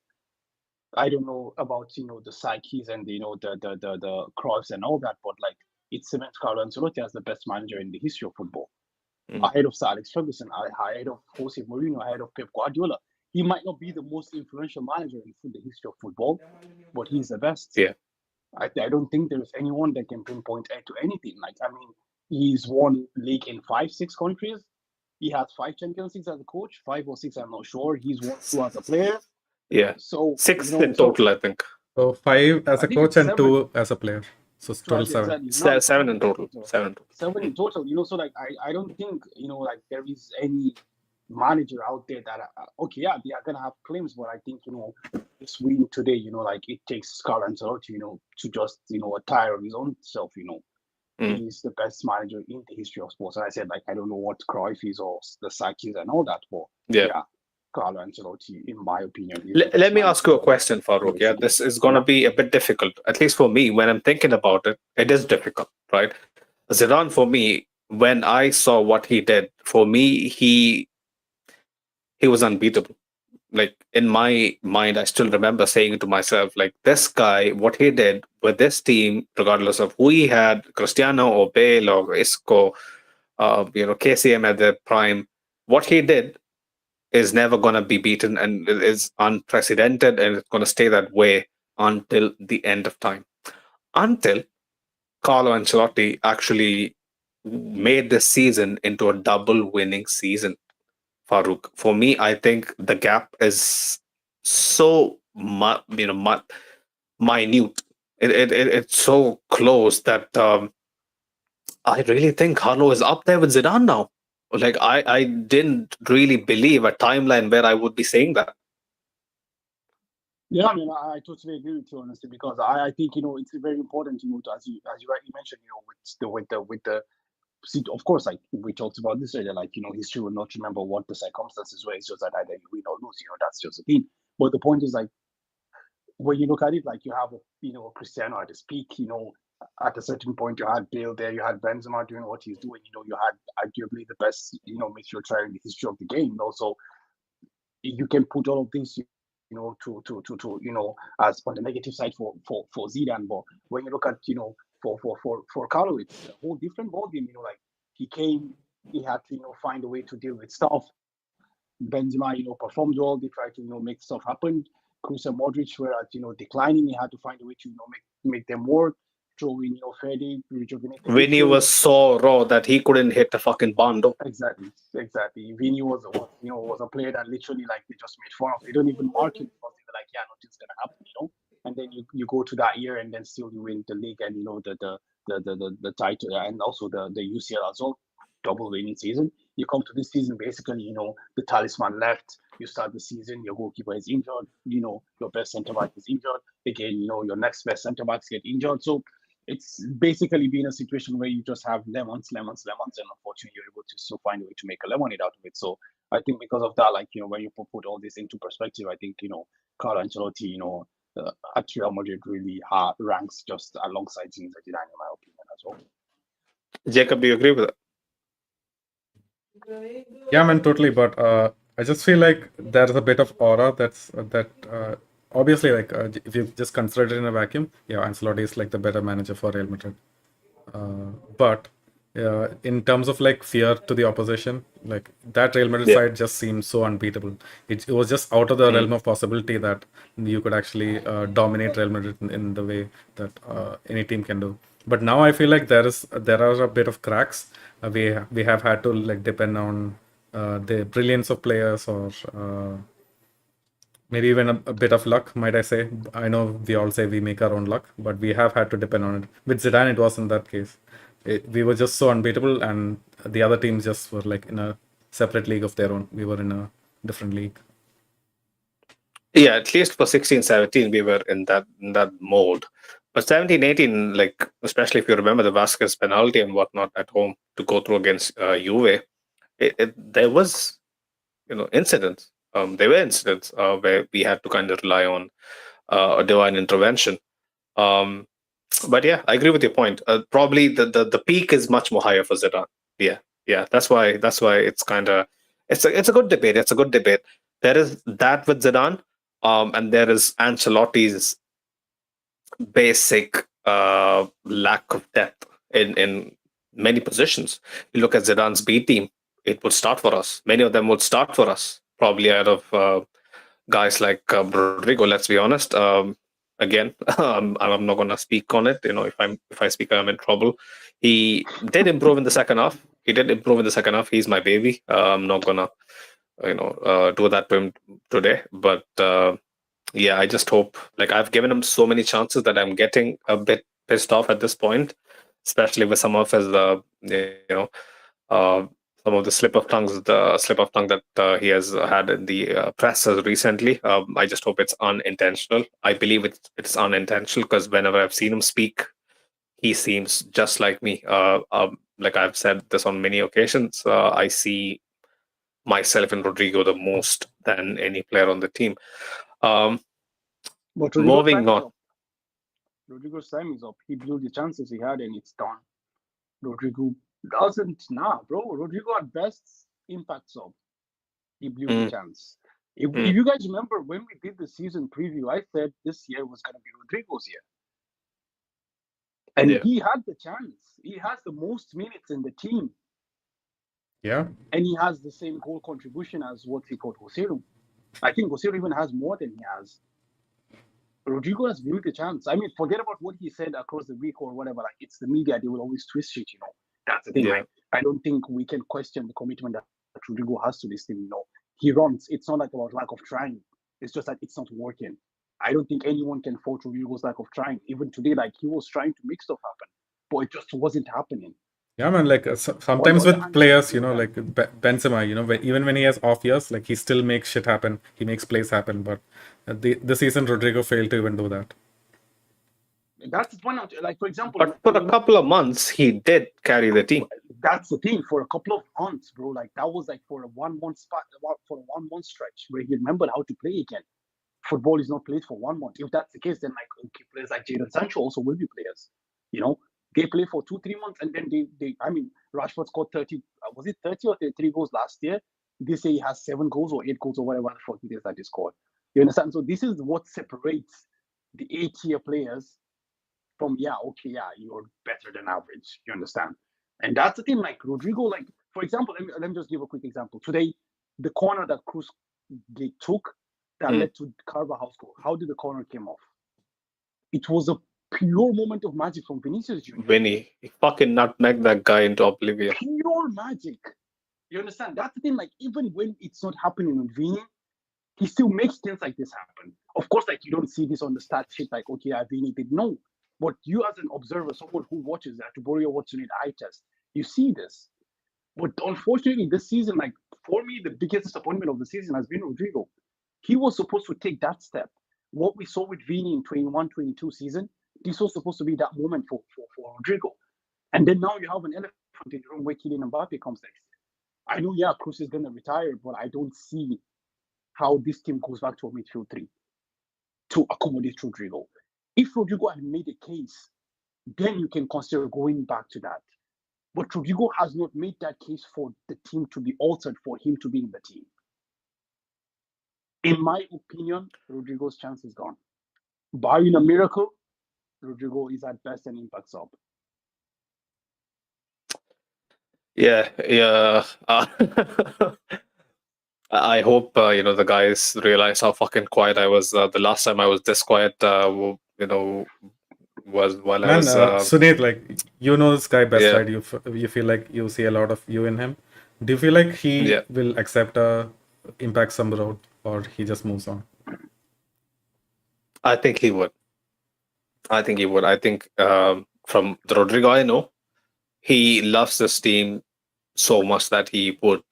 I don't know about the psyches and the Cruyffs and all that, but like it cements Carlo Ancelotti as the best manager in the history of football, ahead of Sir Alex Ferguson, ahead of Jose Mourinho, ahead of Pep Guardiola. He might not be the most influential manager in the history of football, but he's the best. Yeah, I don't think there is anyone that can pinpoint to anything. Like, I mean, he's won league in 5-6 countries. He has 5 Champions Leagues as a coach, 5 or 6, I'm not sure. He's won 2 as a player. Yeah. So 6 in total, I think. So 5 as a coach and 2 as a player. So total 7. Exactly. 7 in total. 7 in total. So like I don't think like there is any manager out there that they are gonna have claims, but I think this win today, like it takes Carlo Ancelotti, to just tire of his own self. He's the best manager in the history of sports. And I said, like, I don't know what Cruyff is or the Sakis and all that, but yeah, Carlo Ancelotti, in my opinion. Let me ask you a question, Farouk. Yeah, this is going to be a bit difficult, at least for me. When I'm thinking about it, it is difficult, right? Zidane, for me, when I saw what he did, for me, he was unbeatable. Like, in my mind, I still remember saying to myself, like, this guy, what he did with this team, regardless of who he had, Cristiano or Bale or Isco, KCM at their prime. What he did is never going to be beaten, and it is unprecedented, and it's going to stay that way until the end of time. Until Carlo Ancelotti actually made this season into a double winning season. Farouk, for me, I think the gap is so minute. It's so close that I really think Carlo is up there with Zidane now. Like I didn't really believe a timeline where I would be saying that. Yeah, I mean, I totally agree with you, honestly, because I think it's very important, to, as you rightly mentioned, with the of course, like we talked about this earlier, like history will not remember what the circumstances were. It's just that either you win or lose. That's just the thing. But the point is, like, when you look at it, like you have Cristiano at his peak. At a certain point, you had Bale there, you had Benzema doing what he's doing. You had arguably the best midfield trio in the history of the game. So you can put all of this, as on the negative side for Zidane. But when you look at for Carlo, it's a whole different ballgame. Like he came, he had to find a way to deal with stuff. Benzema, performed well. They tried to make stuff happen. Kroos and Modric were at declining. He had to find a way to make them work. Throw in Fede, rejuvenate. Vinny was so raw that he couldn't hit the fucking bando. Exactly. Vinny was a player that literally like they just made fun of. They don't even mark him because they were like, yeah, nothing's gonna happen, And then you go to that year and then still you win the league and the title and also the UCL as well, double winning season. You come to this season basically, the talisman left. You start the season, your goalkeeper is injured. Your best centre back is injured. Again, your next best centre backs get injured. So it's basically been a situation where you just have lemons, and unfortunately you're able to still find a way to make a lemonade out of it. So I think because of that, like when you put all this into perspective, I think Carlo Ancelotti, at Real Madrid really ranks just alongside Zinedine Zidane, in my opinion, as well. Jacob, do you agree with it? Yeah, man, totally. But I just feel like there's a bit of aura that obviously, like if you just consider it in a vacuum, yeah, Ancelotti is like the better manager for Real Madrid. But in terms of like fear to the opposition, like that Real Madrid side just seems so unbeatable. It was just out of the realm of possibility that you could actually dominate Real Madrid in the way that any team can do. But now I feel like there are a bit of cracks. We have had to like depend on the brilliance of players or maybe even a bit of luck, might I say. I know we all say we make our own luck, but we have had to depend on it. With Zidane, it wasn't that case. We were just so unbeatable, and the other teams just were like in a separate league of their own. We were in a different league. Yeah, at least for 16-17, we were in that mold. But 17-18, like especially if you remember the Vasquez penalty and whatnot at home to go through against Juve, there was incidents. There were incidents where we had to kind of rely on a divine intervention. But yeah, I agree with your point. Probably the peak is much more higher for Zidane. Yeah. That's why it's kind of it's a good debate. It's a good debate. There is that with Zidane, and there is Ancelotti's basic lack of depth in many positions. You look at Zidane's B team; it would start for us. Many of them would start for us, probably out of guys like Rodrygo. Let's be honest. Again, I'm not going to speak on it. If I speak, I'm in trouble. He did improve in the second half. He's my baby. I'm not gonna, do that to him today. But yeah, I just hope. Like I've given him so many chances that I'm getting a bit pissed off at this point, especially with some of his, some of the slip of tongue that he has had in the press recently. I just hope it's unintentional. I believe it's unintentional because whenever I've seen him speak, he seems just like me. Like I've said this on many occasions, I see myself in Rodrygo the most than any player on the team. But Moving on. Rodrygo's time is up. He blew the chances he had and it's done. Rodrygo doesn't bro. Rodrygo at best impact sub. He blew the chance. If you guys remember when we did the season preview, I said this year was going to be Rodrygo's year. And he had the chance. He has the most minutes in the team. Yeah. And he has the same goal contribution as what's he called, Joselu. I think Joselu even has more than he has. Rodrygo has viewed the chance. I mean, forget about what he said across the week or whatever. Like, it's the media; they will always twist shit. That's the thing. Yeah. Like, I don't think we can question the commitment that Rodrygo has to this team. He runs. It's not like about lack of trying. It's just that it's not working. I don't think anyone can fault Rodrygo's lack of trying. Even today, like he was trying to make stuff happen, but it just wasn't happening. Yeah, man. Like On the sometimes other with hand, players, you know that like Benzema, even when he has off years, like he still makes shit happen. He makes plays happen. But the season, Rodrygo failed to even do that. that's one. Like for example, But for a couple of months, he did carry the team. That's the thing. For a couple of months, bro, like that was like for a 1 month for a 1 month stretch where he remembered how to play again. Football is not played for 1 month. If that's the case, then like okay, players like Jadon Sancho also will be players. They play for 2-3 months and then they I mean Rashford scored 30. Was it 30 or 33 goals last year? They say he has 7 goals or 8 goals or whatever the fuck it is that he scored. You understand? So this is what separates the A-tier players from you're better than average. You understand? And that's the thing. Like Rodrygo, like for example, let me just give a quick example. Today, the corner that Cruz took that led to Carvajal's goal. How did the corner came off? It was a pure moment of magic from Vinicius Jr. Vinny, he fucking nutmegged that guy into oblivion. Pure magic. You understand? That's the thing. Like even when it's not happening with Vini, he still makes things like this happen. Of course, like you don't see this on the stat sheet, like okay, Vini did no. But you as an observer, someone who watches that, to borrow your what's unit eye test, you see this. But unfortunately, this season, like for me, the biggest disappointment of the season has been Rodrygo. He was supposed to take that step. What we saw with Vini in 21-22 season, this was supposed to be that moment for Rodrygo. And then now you have an elephant in the room where Kylian Mbappe comes next. I know, yeah, Cruz is going to retire, but I don't see how this team goes back to a midfield three to accommodate Rodrygo. If Rodrygo had made a case, then you can consider going back to that. But Rodrygo has not made that case for the team to be altered for him to be in the team. In my opinion, Rodrygo's chance is gone. Barring a miracle, Rodrygo is at best an impact sub. Yeah. I hope the guys realize how fucking quiet I was. The last time I was this quiet, was while I Man, was. Sunit, like this guy best, Yeah. right? You feel like you see a lot of you in him. Do you feel like he Yeah. will accept a impact some road, or he just moves on? I think he would. I think from the Rodrygo I know, he loves this team so much that he would,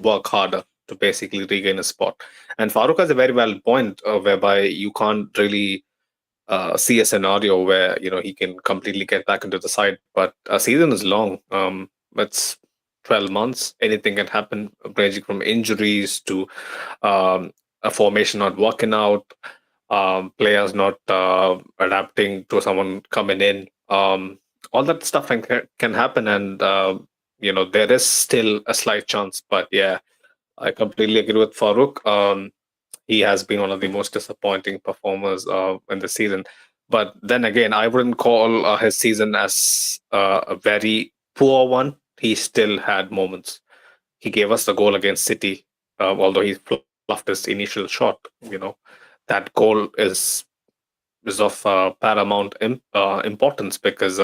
work harder to basically regain a spot. And Farouk has a very valid point, whereby you can't really see a scenario where he can completely get back into the side. But a season is long. It's 12 months. Anything can happen, ranging from injuries to a formation not working out, players not adapting to someone coming in. All that stuff can happen, and there is still a slight chance. But yeah, I completely agree with Farouk. He has been one of the most disappointing performers in the season. But then again, I wouldn't call his season as a very poor one. He still had moments. He gave us the goal against City, although he fluffed his initial shot. That goal is of paramount importance, because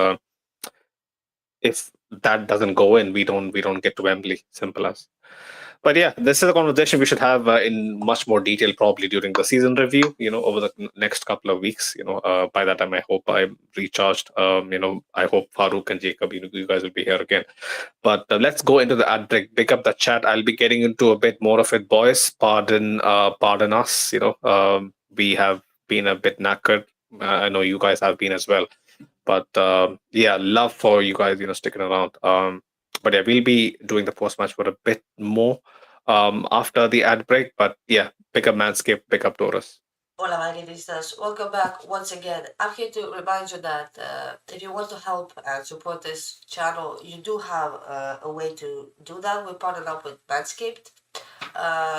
if that doesn't go in, we don't get to Wembley. Simple as. But yeah, this is a conversation we should have in much more detail probably during the season review. Over the next couple of weeks. By that time, I hope I'm recharged. I hope Farouk and Jacob, you guys will be here again. But let's go into the ad break. Pick up the chat. I'll be getting into a bit more of it, boys. Pardon us. We have been a bit knackered. I know you guys have been as well. But yeah, love for you guys, sticking around. But yeah, we'll be doing the post match for a bit more after the ad break. But yeah, pick up Manscaped, pick up Taurus. Hola Madridistas, welcome back once again. I'm here to remind you that if you want to help and support this channel, you do have a way to do that. We partnered up with Manscaped.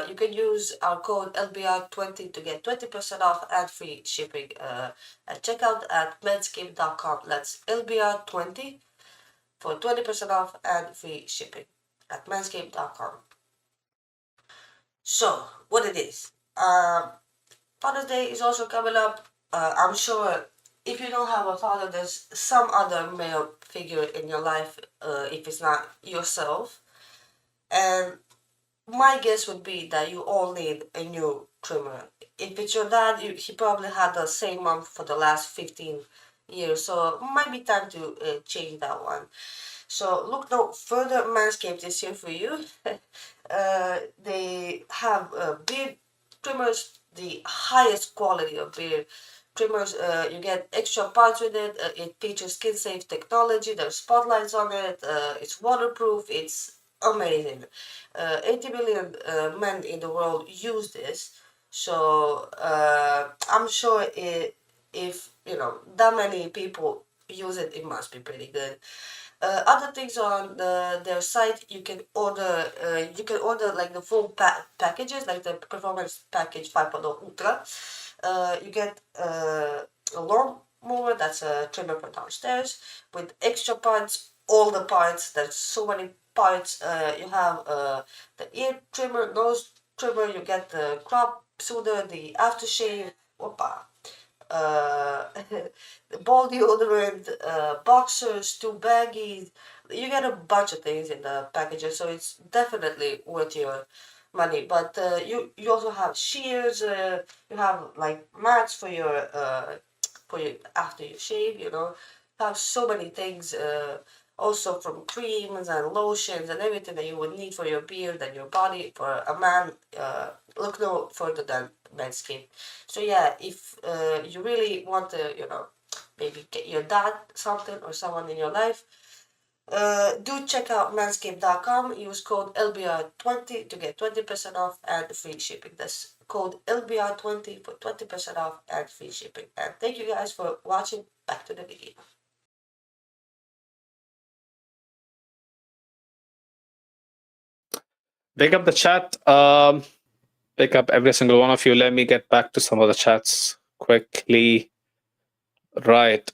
You can use our code LBR20 to get 20% off and free shipping at checkout at manscaped.com. That's LBR20. for 20% off and free shipping at manscaped.com. So, what it is? Father's Day is also coming up. I'm sure if you don't have a father, there's some other male figure in your life, if it's not yourself. And my guess would be that you all need a new trimmer. If it's your dad, he probably had the same one for the last 15 years, so it might be time to change that one. So look no further. Manscaped is here for you. They have beard trimmers, the highest quality of beard trimmers. You get extra parts with it. It features skin-safe technology. There's spotlights on it. It's waterproof. It's amazing. 80 million men in the world use this. So I'm sure if that many people use it, it must be pretty good. Other things on their site, you can order like the full packages, like the Performance Package 5.0 Ultra. You get a lawnmower, that's a trimmer for downstairs, with extra parts, all the parts. There's so many parts. You have the ear trimmer, nose trimmer. You get the crop soother, the aftershave. Whoopa. Ball deodorant, boxers, 2 baggies. You get a bunch of things in the packages, so it's definitely worth your money. But you also have shears. You have like mats for your after you shave. You have so many things. Also from creams and lotions and everything that you would need for your beard and your body. For a man, look no further than Manscaped. So yeah, if you really want to, maybe get your dad something or someone in your life, do check out manscaped.com. Use code LBR20 to get 20% off and free shipping. That's code LBR20 for 20% off and free shipping. And thank you guys for watching. Back to the video. Pick up the chat. Pick up every single one of you. Let me get back to some of the chats quickly. Right.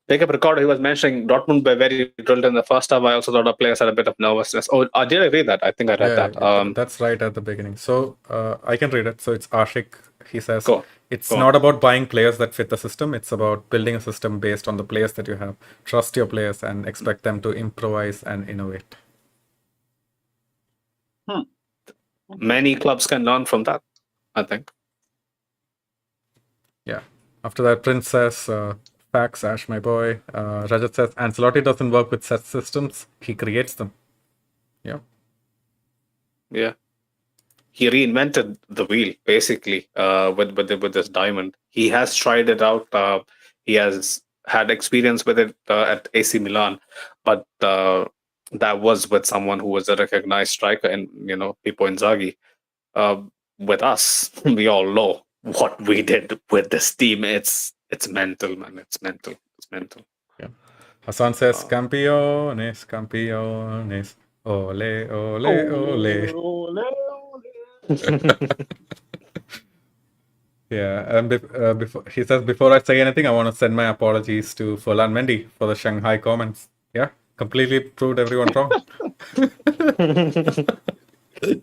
Pick up Ricardo. He was mentioning Dortmund were very drilled in the first half. I also thought the players had a bit of nervousness. Oh, did I read that? I think I read that. That's right at the beginning. So I can read it. So it's Ashik. He says, Go it's on. not about buying players that fit the system. It's about building a system based on the players that you have. Trust your players and expect them to improvise and innovate. Many clubs can learn from that, I think. Yeah. After that, Prince says, facts, Ash, my boy. Rajat says, Ancelotti doesn't work with set systems. He creates them. Yeah. Yeah. He reinvented the wheel, basically, with this diamond. He has tried it out. He has had experience with it at AC Milan, but that was with someone who was a recognized striker, and Pippo Inzaghi. With us, we all know what we did with this team. It's mental, man. It's mental. Yeah. Hassan says, campeones, campeones. Ole, ole, ole. Yeah, and before he says, before I say anything, I want to send my apologies to Furlan Mendy for the Shanghai comments. Yeah, completely proved everyone wrong.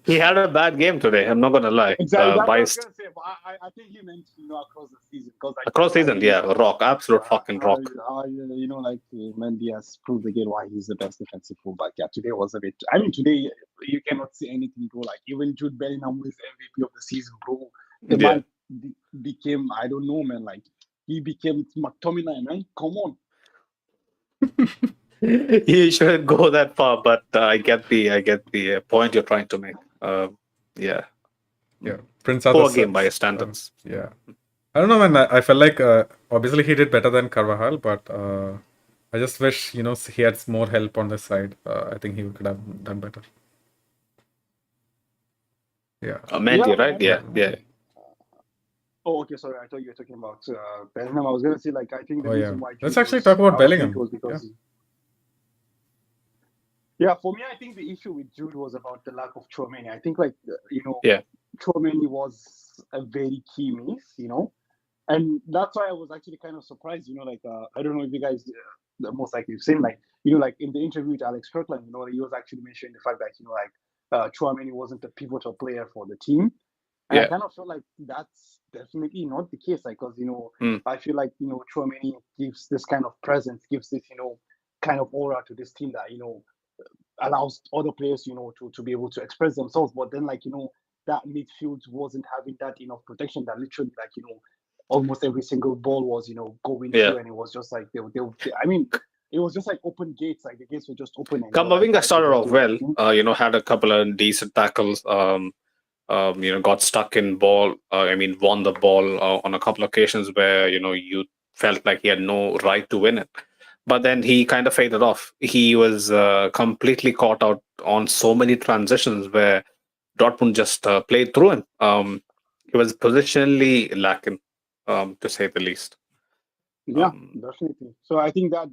He had a bad game today. I'm not gonna lie. Exactly. That's Biased. what I was gonna say, but I think he meant across the season Across season, yeah, rock, absolute fucking rock. Mendy has proved again why he's the best defensive fullback. Yeah, today was a bit. I mean, today you cannot see anything go like even Jude Bellingham was MVP of the season, bro. The man became, I don't know, man. Like he became McTominay, man. Come on. You shouldn't go that far, but I get the point you're trying to make. Yeah. Prince Poor game by standards. Yeah. I don't know, man. I felt like obviously he did better than Carvajal, but I just wish he had more help on this side. I think he could have done better. Yeah. Mendy, right? Yeah. Oh, okay. Sorry, I thought you were talking about Bellingham. I was gonna say, like, I think the reason why. Let's actually talk about Bellingham. Was because yeah, for me, I think the issue with Jude was about the lack of Tchouaméni. I think, Tchouaméni was a very key miss, and that's why I was actually kind of surprised. I don't know if you guys the most likely same. Like like in the interview with Alex Kirkland, he was actually mentioning the fact that Tchouaméni wasn't a pivotal player for the team, and I kind of feel like that's definitely not the case. Like, because I feel like Tchouaméni gives this kind of presence, gives this kind of aura to this team that allows other players to be able to express themselves. But then that midfield wasn't having that enough protection. That literally almost every single ball was going through, and it was just like they I mean. It was just like open gates, like the gates were just open. Kamavinga started off well, had a couple of decent tackles, got stuck in ball, won the ball on a couple of occasions where, you felt like he had no right to win it. But then he kind of faded off. He was completely caught out on so many transitions where Dortmund just played through him. He was positionally lacking, to say the least. Yeah, definitely. So I think that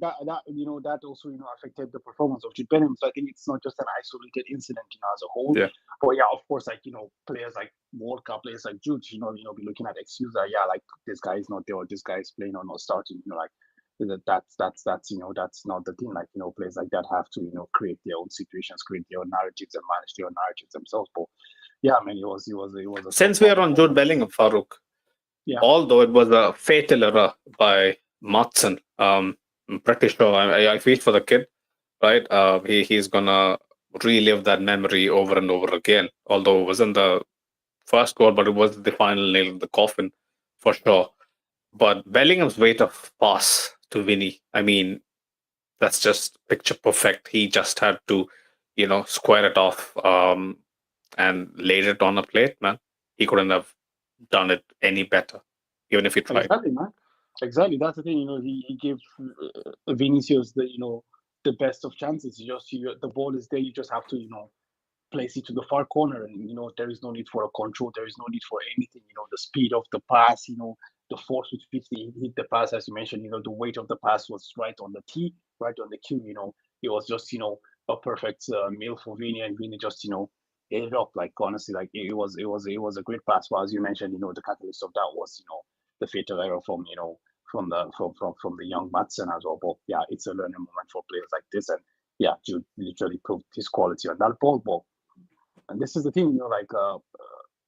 also affected the performance of Jude Bellingham. So I think it's not just an isolated incident, as a whole. Yeah. But yeah, of course, players like World Cup players like Jude, be looking at excuses. This guy is not there, or this guy is playing or not starting. That's not the thing. Players like that have to create their own situations, create their own narratives, and manage their own narratives themselves. But yeah, man, it was. Since we are on Jude Bellingham, Farouk. Yeah. Although it was a fatal error by Matson, I'm pretty sure. I feel for the kid, right? He's gonna relive that memory over and over again. Although it wasn't the first goal, but it was the final nail in the coffin for sure. But Bellingham's weight of pass to Vinny, that's just picture perfect. He just had to, square it off and laid it on a plate, man. He couldn't have done it any better, even if he tried. Exactly, man. Exactly. That's the thing. He gave Vinicius the best of chances. The ball is there. You just have to place it to the far corner, and there is no need for a control. There is no need for anything. The speed of the pass. The force with which he hit the pass, as you mentioned. The weight of the pass was right on the tee, right on the cue. It was just a perfect meal for Vini, and Vini just ate it up. Like, honestly, like it was a great pass. But as you mentioned, the catalyst of that was the fatal error from from the young Madsen as well. But yeah, it's a learning moment for players like this, and yeah, Jude literally proved his quality on that ball. And this is the thing,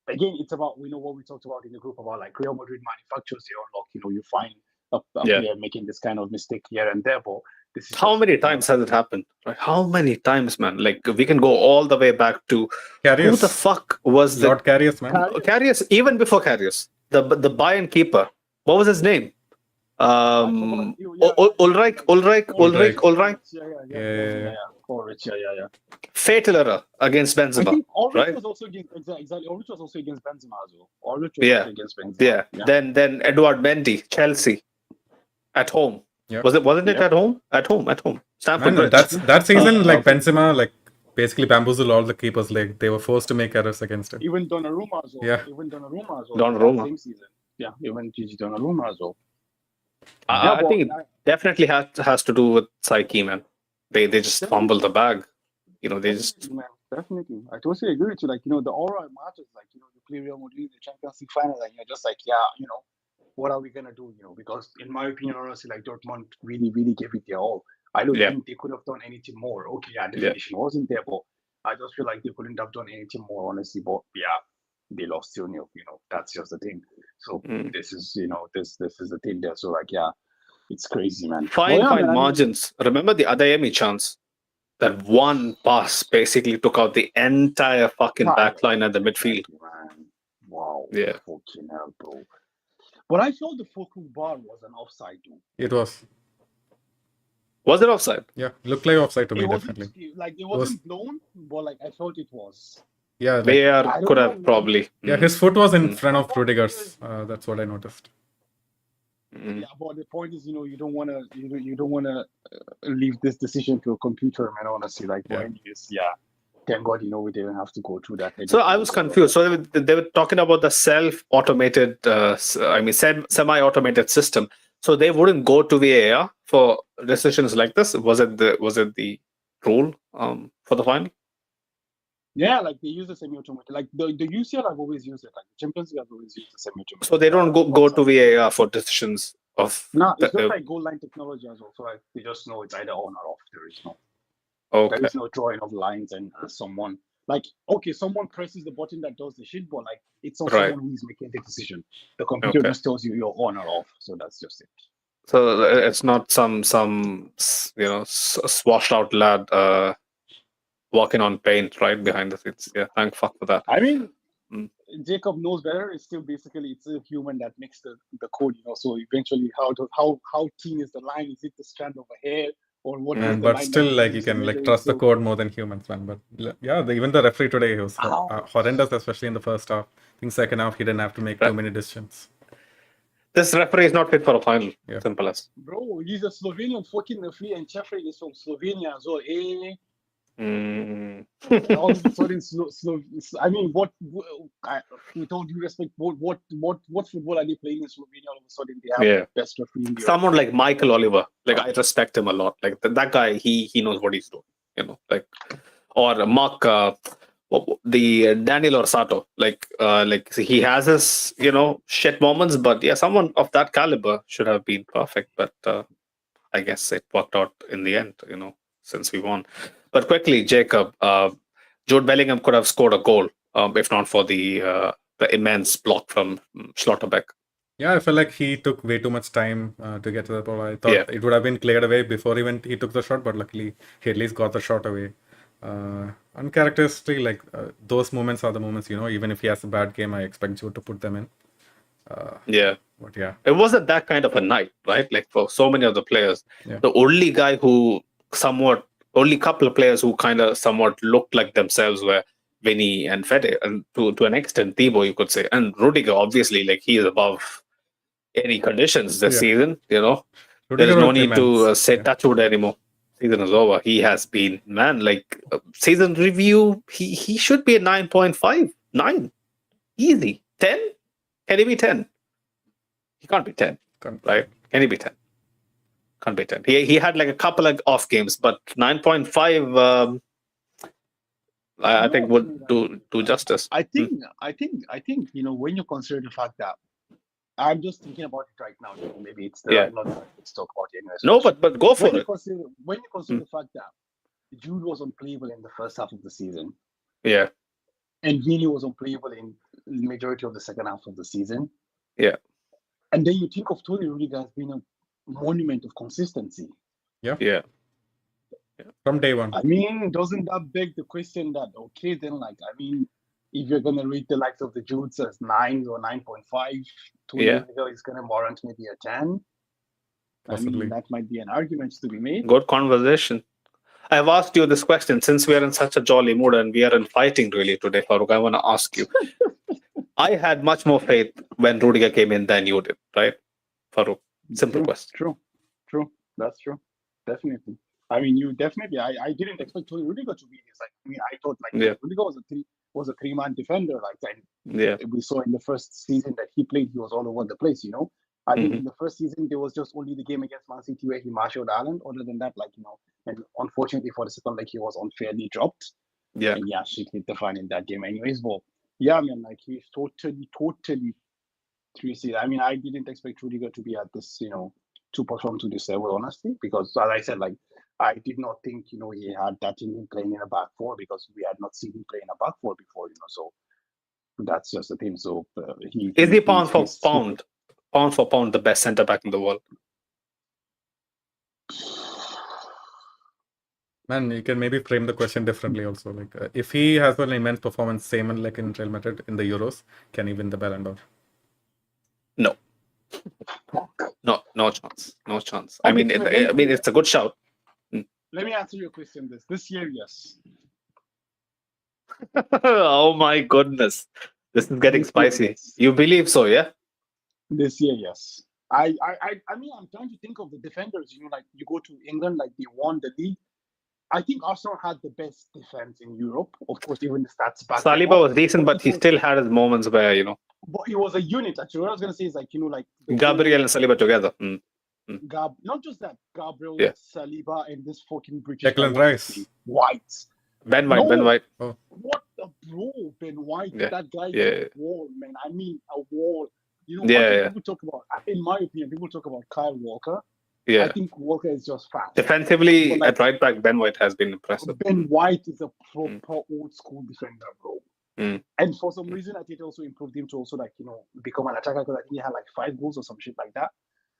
again, it's about what we talked about in the group about Real Madrid manufactures their own luck. You find a player making this kind of mistake here and there, but this is how many times has it happened? Right? How many times, man? Like, we can go all the way back to Karius. Who the fuck was Lord Karius, man? Karius, even before Karius, the Bayern keeper. What was his name? Ulreich. Yeah. Ulreich, yeah. Fatal error against Benzema. I think Ulreich right? was also against exactly. Ulreich was also against Benzema as well. Ulreich was also against Benzema. Yeah. Then Edouard Mendy, Chelsea, at home. Yeah. Wasn't it at home? At home. Stamford Bridge. That season, Benzema, basically bamboozled all the keepers. They were forced to make errors against him. Even Donnarumma as well. Yeah. Donnarumma. Same season. Yeah, even Gigi Donnarumma as well. I think it definitely has to do with psyche, man. They just fumble the bag. They just... Man, definitely. I totally agree with you. The aura matters. You play Real Madrid in the Champions League final, and you're just what are we going to do? Because in my opinion, honestly, Dortmund really, really gave it their all. I don't think they could have done anything more. Okay, the finishing wasn't there, but I just feel like they couldn't have done anything more, honestly. But yeah, they lost 2-0. That's just the thing. So this is the thing there. So it's crazy, man. Fine margins. Remember the Adeyemi chance? That one pass basically took out the entire fucking backline at the midfield. Man. Wow. Yeah. Fucking hell, bro. But I thought the focal bar was an offside, dude. It was. Was it offside? Yeah, looked like offside to me, definitely. It wasn't blown, but I thought it was. Yeah, could have probably. Yeah, his foot was in front of Rudiger's. That's what I noticed. Yeah, but the point is, you don't want to leave this decision to a computer, man. Honestly, anyways, thank God, we didn't have to go through that. So I was confused. So they were talking about the self-automated, semi-automated system. So they wouldn't go to VAR for decisions like this. Was it the rule for the final? Yeah, they use the semi-automatic. The UCL have always used it. The Champions League have always used the semi-automatic. So they don't go to VAR for decisions of No, it's the, just like goal line technology as well. So like they just know it's either on or off. There okay, is no drawing of lines and someone like okay, someone presses the button that does the shit, but like it's not Right. someone who is making the decision. The computer Okay. just tells you you're on or off. So that's just it. So it's not some swashed out lad walking on paint right behind the scenes. Yeah, thank fuck for that. I mean, Mm. Jacob knows better. It's still basically it's a human that makes the code, So eventually, how thin is the line? Is it the strand of a hair or what? Man, is the but line still, that like you is the can like measuring? trust the So code more than humans, man. But yeah, even the referee today he was How? horrendous, especially in the first half. I think second half he didn't have to make too many decisions. This referee is not fit for a final. Yeah. Simple as. Bro, he's a Slovenian fucking referee, and Jeffrey is from Slovenia as well. All of a sudden, I mean, with all due respect, what football are they playing in Slovenia? All of a sudden, they have Yeah. the best referee in the world. Someone like Michael Oliver, like I respect him a lot. Like that guy, he knows what he's doing. Like or Mark, the Daniel Orsato, like he has his shit moments, but yeah, someone of that caliber should have been perfect. But I guess it worked out in the end. Since we won. But quickly, Jacob, Jude Bellingham could have scored a goal if not for the immense block from Schlotterbeck. Yeah, I felt like he took way too much time to get to the ball. I thought it would have been cleared away before he took the shot, but luckily he at least got the shot away. Uncharacteristically, like those moments are the moments, even if he has a bad game, I expect Jude to put them in. But yeah. It wasn't that kind of a night, right? Like for so many of the players. Yeah. The only guy only couple of players who kind of somewhat looked like themselves were Vinny and Fede, and to an extent, Thibaut, you could say. And Rodrygo, obviously, like he is above any conditions this season, There is no need to say touchwood anymore. Season is over. He has been, season review, he should be a 9.5. 9. Easy. 10? Can he be 10? He can't be 10, right? Can he be 10? Can't be 10. He had like a couple of off games, but 9.5, I think would do justice. I think, when you consider the fact that I'm just thinking about it right now. Maybe it's not let's talk about it anyway. No, but go for it. When you consider the fact that Jude was unplayable in the first half of the season, yeah, and Vinny was unplayable in the majority of the second half of the season, yeah, and then you think of Tony Rudiger as being a monument of consistency. Yeah. From day one. I mean, doesn't that beg the question that if you're going to rate the likes of the Judes as 9 or 9.5, Tony Rudiger is going to warrant maybe a 10. Possibly. I mean, that might be an argument to be made. Good conversation. I've asked you this question since we are in such a jolly mood and we aren't fighting really today, Farooq. I want to ask you. I had much more faith when Rudiger came in than you did, right, Farooq? Simple question. True. That's true. Definitely. I mean, you definitely. I didn't expect Tony Rudiger to be this. I thought Rudiger was a three-man defender. We saw in the first season that he played, he was all over the place. I think in the first season there was just only the game against Man City where he marshaled Ireland. Other than that, and unfortunately for the second leg, he was unfairly dropped. Yeah, and shit hit the fan in that game, anyways. But yeah, man, he's totally 3C. I mean, I didn't expect Rudiger to be at this, to perform to this level, honestly, because as I said, I did not think, he had that in him playing in a back four because we had not seen him play in a back four before, so that's just the thing. So is he pound for pound the best centre back in the world? Man, you can maybe frame the question differently also. If he has an immense performance, same like in Real Madrid in the Euros, can he win the Ballon d'Or? No. No chance. No chance. I mean, it's a good shout. Let me answer your question. This year, yes. Oh my goodness, this is getting spicy. Yes. You believe so, yeah? This year, yes. I mean, I'm trying to think of the defenders. You go to England, they won the league. I think Arsenal had the best defense in Europe. Of course, even the stats back. Saliba was decent, but he still had his moments where But it was a unit. Actually, what I was gonna say is Gabriel and Saliba together. Not just that, Gabriel, Saliba, and this fucking British Declan Rice, White, Ben White. Oh. What the bro, Ben White? Yeah. That guy is a wall, man. I mean, a wall. You know, Yeah. people talk about, in my opinion, people talk about Kyle Walker. I Yeah. think Walker is just fast. Defensively, But, like, at right back, Ben White has been impressive. Ben White is a proper old school defender, bro. Mm. And for some reason, I think it also improved him to also, like, you know, become an attacker, because I think he had like 5 goals or some shit like that.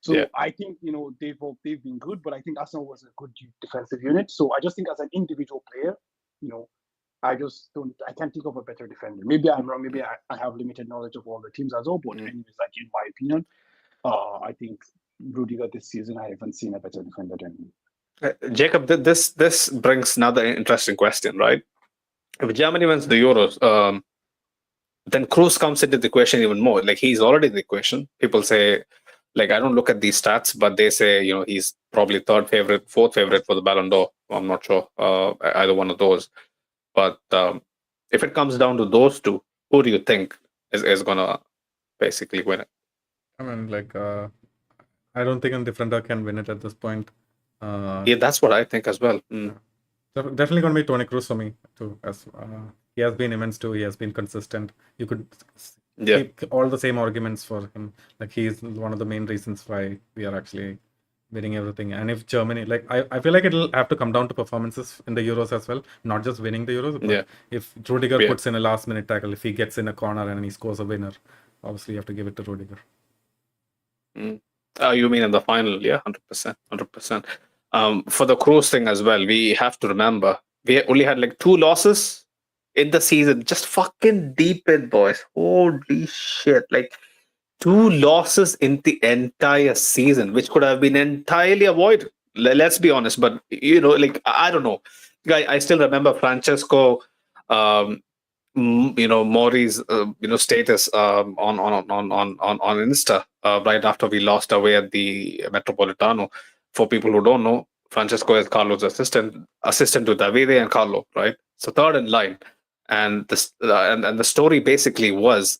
So Yeah. I think, you know, they've been good, but I think Arsenal was a good defensive unit. So I just think as an individual player, you know, I can't think of a better defender. Maybe I'm wrong. Maybe I have limited knowledge of all the teams as well. But anyways, like, in my opinion, I think Rodrygo this season, I haven't seen a better defender than him. Jacob, this brings another interesting question, right? If Germany wins the Euros, then Cruz comes into the equation even more. Like, he's already in the equation. People say, like, I don't look at these stats, but they say, you know, he's probably third favorite, fourth favorite for the Ballon d'Or. I'm not sure, either one of those. But if it comes down to those two, who do you think is gonna basically win it? I mean, like, I don't think a defender can win it at this point. Yeah, that's what I think as well. Definitely going to be Toni Kroos for me too. As he has been immense too. He has been consistent. You could keep all the same arguments for him. Like, he is one of the main reasons why we are actually winning everything. And if Germany, like, I feel like it'll have to come down to performances in the Euros as well, not just winning the Euros. But if Rodrygo puts in a last minute tackle, if he gets in a corner and he scores a winner, obviously you have to give it to Rodrygo. You mean in the final? Yeah, 100%. For the Kroos thing as well, we have to remember we only had like 2 losses in the season. Just fucking deep in, boys. Holy shit! Like, 2 losses in the entire season, which could have been entirely avoided. Let's be honest, but you know, like, I don't know. I still remember Francesco, you know, Maury's status on Insta right after we lost away at the Metropolitano. For people who don't know, Francesco is Carlo's assistant to Davide and Carlo, right? So third in line, and this and the story basically was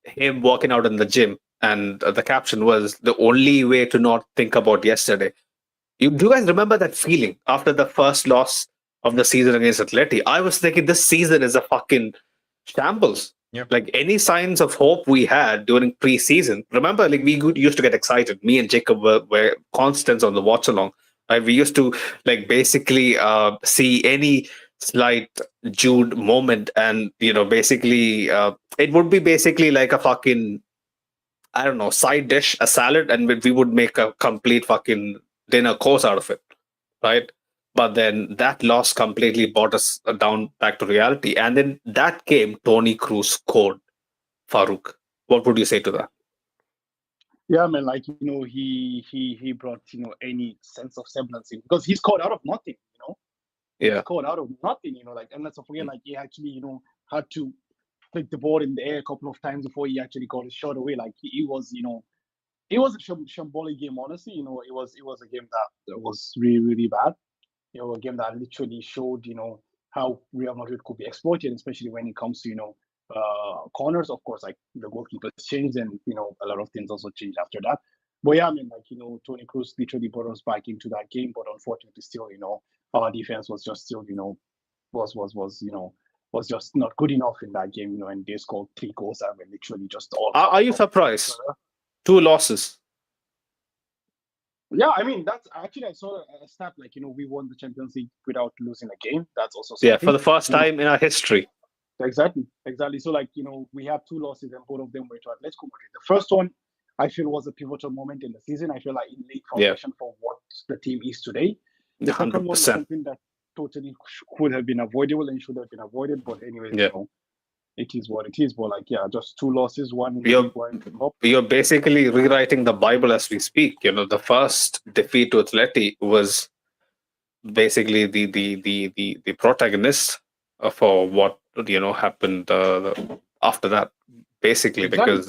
him walking out in the gym, and the caption was, "The only way to not think about yesterday." Do you guys remember that feeling after the first loss of the season against Atleti? I was thinking this season is a fucking shambles. Yep. Like, any signs of hope we had during pre-season. Remember, like, we used to get excited. Me and Jacob were constants on the watch along. Right? We used to, like, basically see any slight Jude moment, and you know, basically it would be basically like a fucking, I don't know, side dish, a salad, and we would make a complete fucking dinner course out of it, right? But then that loss completely brought us down back to reality. And then that game, Toni Kroos scored. Farouk, what would you say to that? Yeah, man, like, you know, he brought, you know, any sense of semblance in, because he scored out of nothing, you know. Yeah. He scored out of nothing, you know, like, and let's not forget, like, he actually, you know, had to flick the ball in the air a couple of times before he actually got his shot away. Like, he was, you know, it was a shambolic game, honestly. You know, it was a game that was really, really bad. You know, a game that literally showed, you know, how Real Madrid could be exploited, especially when it comes to, you know, corners. Of course, like, the goalkeepers changed, and you know, a lot of things also changed after that. But yeah, I mean, like, you know, Toni Kroos literally brought us back into that game, but unfortunately, still, you know, our defense was just still, you know, was just not good enough in that game, you know, and they scored 3 goals that were literally just all. Are you surprised? 2 losses. Yeah, I mean, that's actually, I saw a stat, like, you know, we won the Champions League without losing a game. That's also something. Yeah, for the first time in our history. Exactly. So, like, you know, we have 2 losses, and both of them were to Atletico Madrid. The first one, I feel, was a pivotal moment in the season. I feel like it laid foundation for what the team is today. The second one was something that totally could have been avoidable and should have been avoided. But anyways, you know, it is what it is. But like, yeah, just 2 losses, one in the league, one in the cup. You're basically rewriting the Bible as we speak. You know, the first defeat to Atleti was basically the protagonist for what, you know, happened after that. Basically, because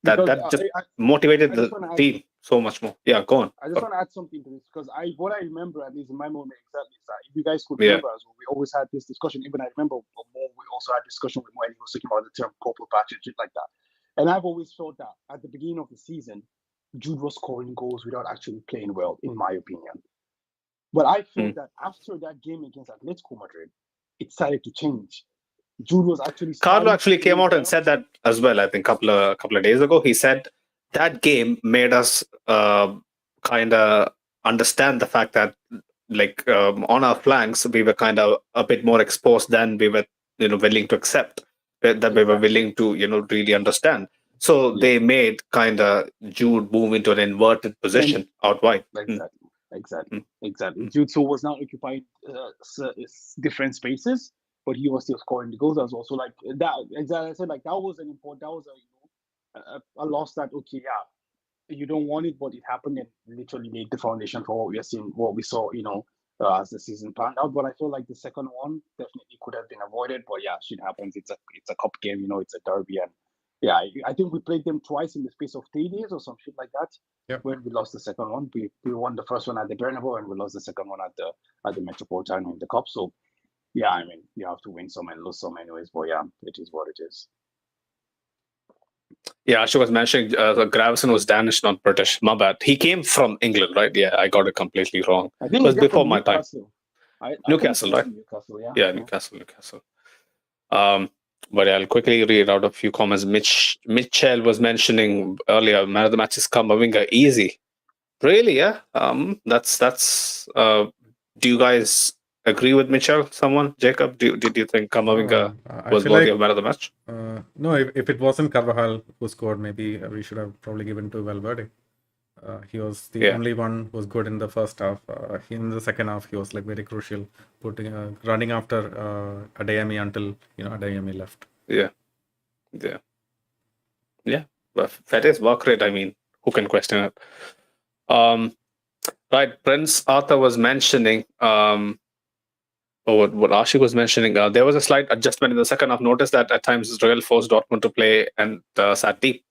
that just motivated the team so much more. Yeah, go on. I just want to add something to this, because what I remember, at least in my moment, exactly, is that if you guys could remember, as well, we always had this discussion. Even I remember we also had discussion with when he was talking about the term purple patch and shit like that. And I've always felt that at the beginning of the season, Jude was scoring goals without actually playing well, in my opinion. But I feel that after that game against Atletico Madrid, it started to change. Jude was actually Carlo starting actually to came play out and better. said that as well. I think couple of days ago, he said that game made us kind of understand the fact that like on our flanks we were kind of a bit more exposed than we were willing to accept, that we were Exactly. willing to really understand. So Yeah. they made kind of Jude move into an inverted position out wide. Exactly. Jude so was not occupying different spaces, but he was still scoring the goals. That was also like that. Exactly, I said like that was an important. That was a loss that you don't want it, but it happened and literally laid the foundation for what we are seeing, what we saw, as the season planned out. But I feel like the second one definitely could have been avoided. But yeah, shit happens. It's a cup game, it's a derby, and yeah, I think we played them twice in the space of 3 days or some shit like that. Yep. When we lost the second one, we won the first one at the Bernabeu, and we lost the second one at the Metropolitano in the cup. So yeah, I mean, you have to win some and lose some anyways. But yeah, it is what it is. Yeah, Ashu was mentioning Gravison was Danish, not British. My bad. He came from England, right? Yeah, I got it completely wrong. I think It was he came before from my time. Newcastle. Newcastle, right? Newcastle, yeah. Yeah, Newcastle. But I'll quickly read out a few comments. Mitchell was mentioning earlier, man of the match is Kamavinga. Easy. Really, yeah? That's do you guys agree with Mitchell? Someone? Jacob? Did you think Kamavinga was worthy of man of the match? No, if it wasn't Carvajal who scored, maybe we should have probably given to Valverde. He was the only one who was good in the first half. In the second half, he was like very crucial, running after Adeyemi until Adeyemi left. Yeah. But Fede's work rate, I mean, who can question it? Right, Prince Arthur was mentioning, or what Ashik was mentioning, there was a slight adjustment in the second half. Notice that at times Real forced Dortmund to play and sat deep.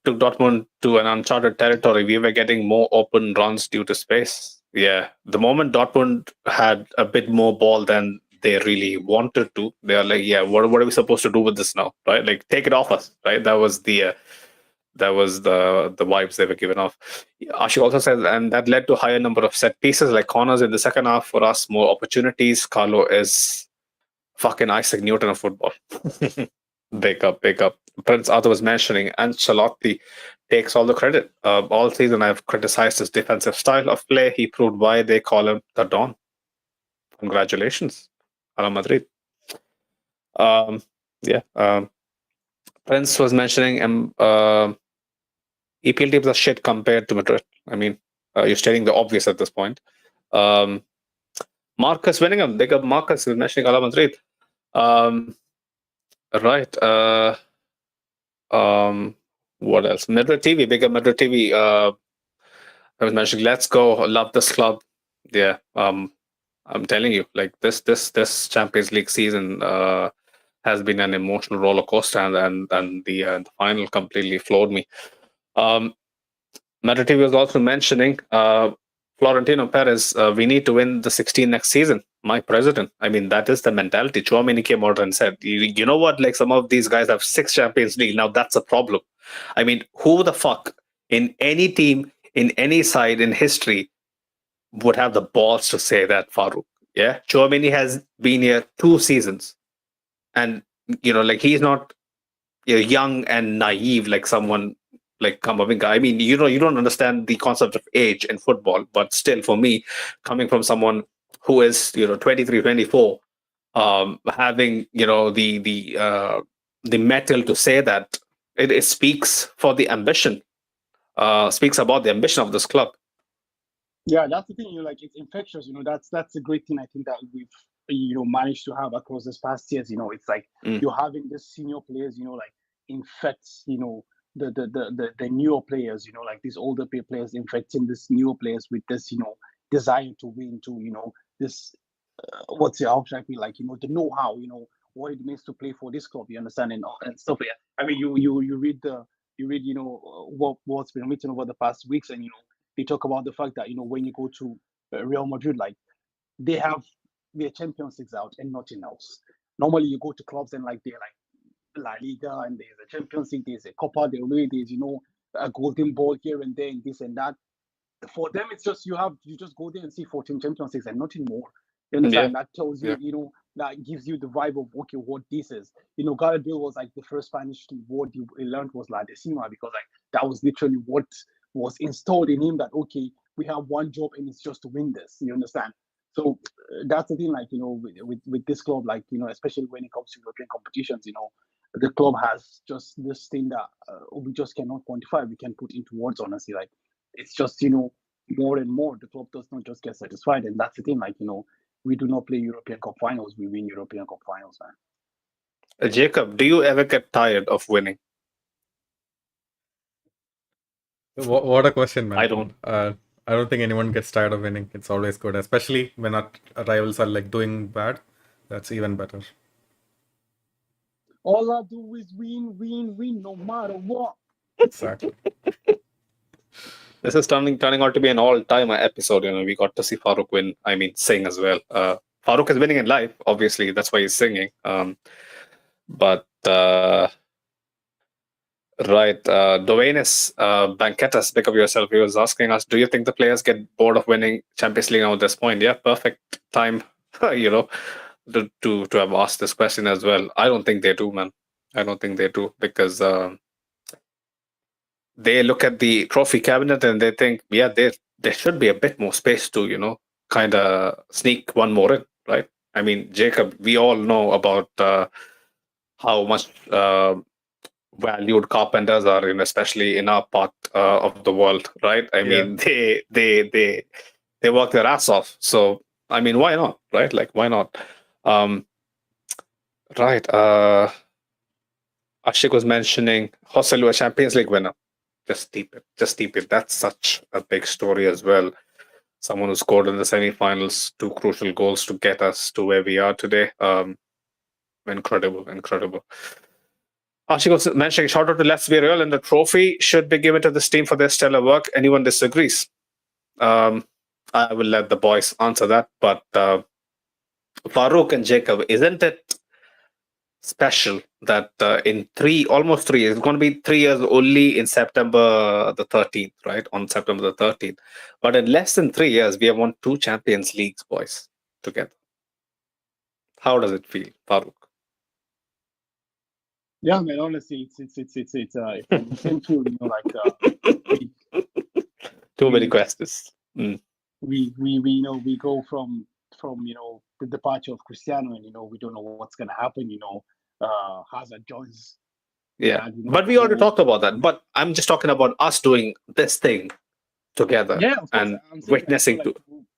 Took Dortmund to an uncharted territory. We were getting more open runs due to space. Yeah, the moment Dortmund had a bit more ball than they really wanted to, they are like, yeah, what are we supposed to do with this now, right? Like, take it off us, right? That was the vibes they were giving off. Ashik also said, and that led to a higher number of set pieces like corners in the second half. For us, more opportunities. Carlo is fucking Isaac Newton of football. Big up. Prince Arthur was mentioning Ancelotti takes all the credit. All season I've criticized his defensive style of play. He proved why they call him the Don. Congratulations, Real Madrid. Prince was mentioning EPL teams are shit compared to Madrid. I mean, you're stating the obvious at this point. Marcus Winningham, big up Marcus, was mentioning Real Madrid. Right. What else? Madrid TV, big up Madrid TV. I was mentioning, let's go. Love this club. Yeah. I'm telling you, like this Champions League season has been an emotional roller coaster, and the final completely floored me. Madrid TV was also mentioning Florentino Perez. We need to win the 16 next season. My president. I mean, that is the mentality. Chouameni came out and said, you know what? Like, some of these guys have 6 Champions League. Now that's a problem. I mean, who the fuck in any team, in any side in history would have the balls to say that, Farouk? Yeah, Chouameni has been here 2 seasons, and like, he's not young and naive like someone like Kamavinga. I mean, you don't understand the concept of age in football, but still, for me, coming from someone who is 23, 24, having the metal to say that, it speaks for the ambition, speaks about the ambition of this club. Yeah, that's the thing. Like, it's infectious. That's a great thing I think that we've managed to have across this past years. It's like you're having this senior players, like, infects the newer players. Like, these older players infecting this newer players with this desire to win, to this what's it, how should I be, like, the know-how, what it means to play for this club, you understand, and stuff. Yeah, I mean, you read what's been written over the past weeks, and they talk about the fact that when you go to Real Madrid, like, they have their Champions Leagues out and nothing else. Normally, you go to clubs and, like, they're like La Liga, and there's a Champions League, there's a Copa del Rey, there's a golden ball here and there, and this and that. For them, it's just you just go there and see 14 Champions Leagues and nothing more. You understand? Yeah. That tells you, that gives you the vibe of okay, what this is. Gareth Bale was like the first Spanish word he learned was La Decima, because like that was literally what was installed in him, that okay, we have one job and it's just to win this. You understand? So that's the thing, like with this club, like especially when it comes to European competitions, the club has just this thing that we just cannot quantify. We can put into words, honestly. Like it's just more and more. The club does not just get satisfied, and that's the thing. Like we do not play European Cup finals. We win European Cup finals, man. Jacob, do you ever get tired of winning? What a question, man. I don't. I don't think anyone gets tired of winning. It's always good, especially when our rivals are like doing bad. That's even better. All I do is win, no matter what. Exactly. This is turning out to be an all-timer episode. We got to see Farouk win. I mean, sing as well. Farouk is winning in life, obviously. That's why he's singing. But right, Duenes Banquetas, pick up yourself. He was asking us, do you think the players get bored of winning Champions League now at this point? Yeah, perfect time, to have asked this question as well. I don't think they do, man. I don't think they do, because they look at the trophy cabinet and they think, yeah, there should be a bit more space to, kind of sneak one more in, right? I mean, Jacob, we all know about how much valued carpenters are, especially in our part of the world, right? I mean, they work their ass off. So, I mean, why not, right? Like, why not? Right. Ashik was mentioning Joselu, a Champions League winner. Just keep it. That's such a big story as well. Someone who scored in the semi-finals 2 crucial goals to get us to where we are today. Incredible. Ashik was mentioning, shout out to Let's Be Real, and the trophy should be given to this team for their stellar work. Anyone disagrees? I will let the boys answer that. But Farouk and Jacob, isn't it special that in almost 3 years, it's going to be 3 years only in September the 13th, right? On September the 13th. But in less than 3 years, we have won 2 Champions Leagues, boys, together. How does it feel, Farouk? Yeah, man. Honestly, it's essential. Too many questions. We go from the departure of Cristiano, and we don't know what's gonna happen. Hazard joins. Yeah, but we already talked about that. But I'm just talking about us doing this thing together, and witnessing.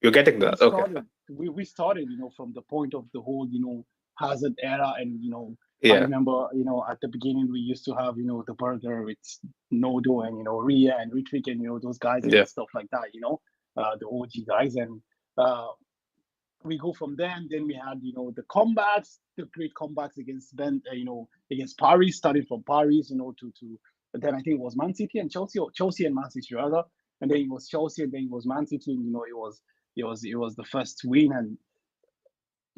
You're getting that, okay? We started, from the point of the whole, Hazard era, and Yeah. I remember, at the beginning we used to have, the burger with Nodo and Ria and Ritwik and those guys and stuff like that, the OG guys, and we go from there, and then we had the comebacks, the great comebacks against against Paris, starting from Paris, to then I think it was Man City and Chelsea, or Chelsea and Man City rather, and then it was Chelsea, and then it was Man City, and it was the first win, and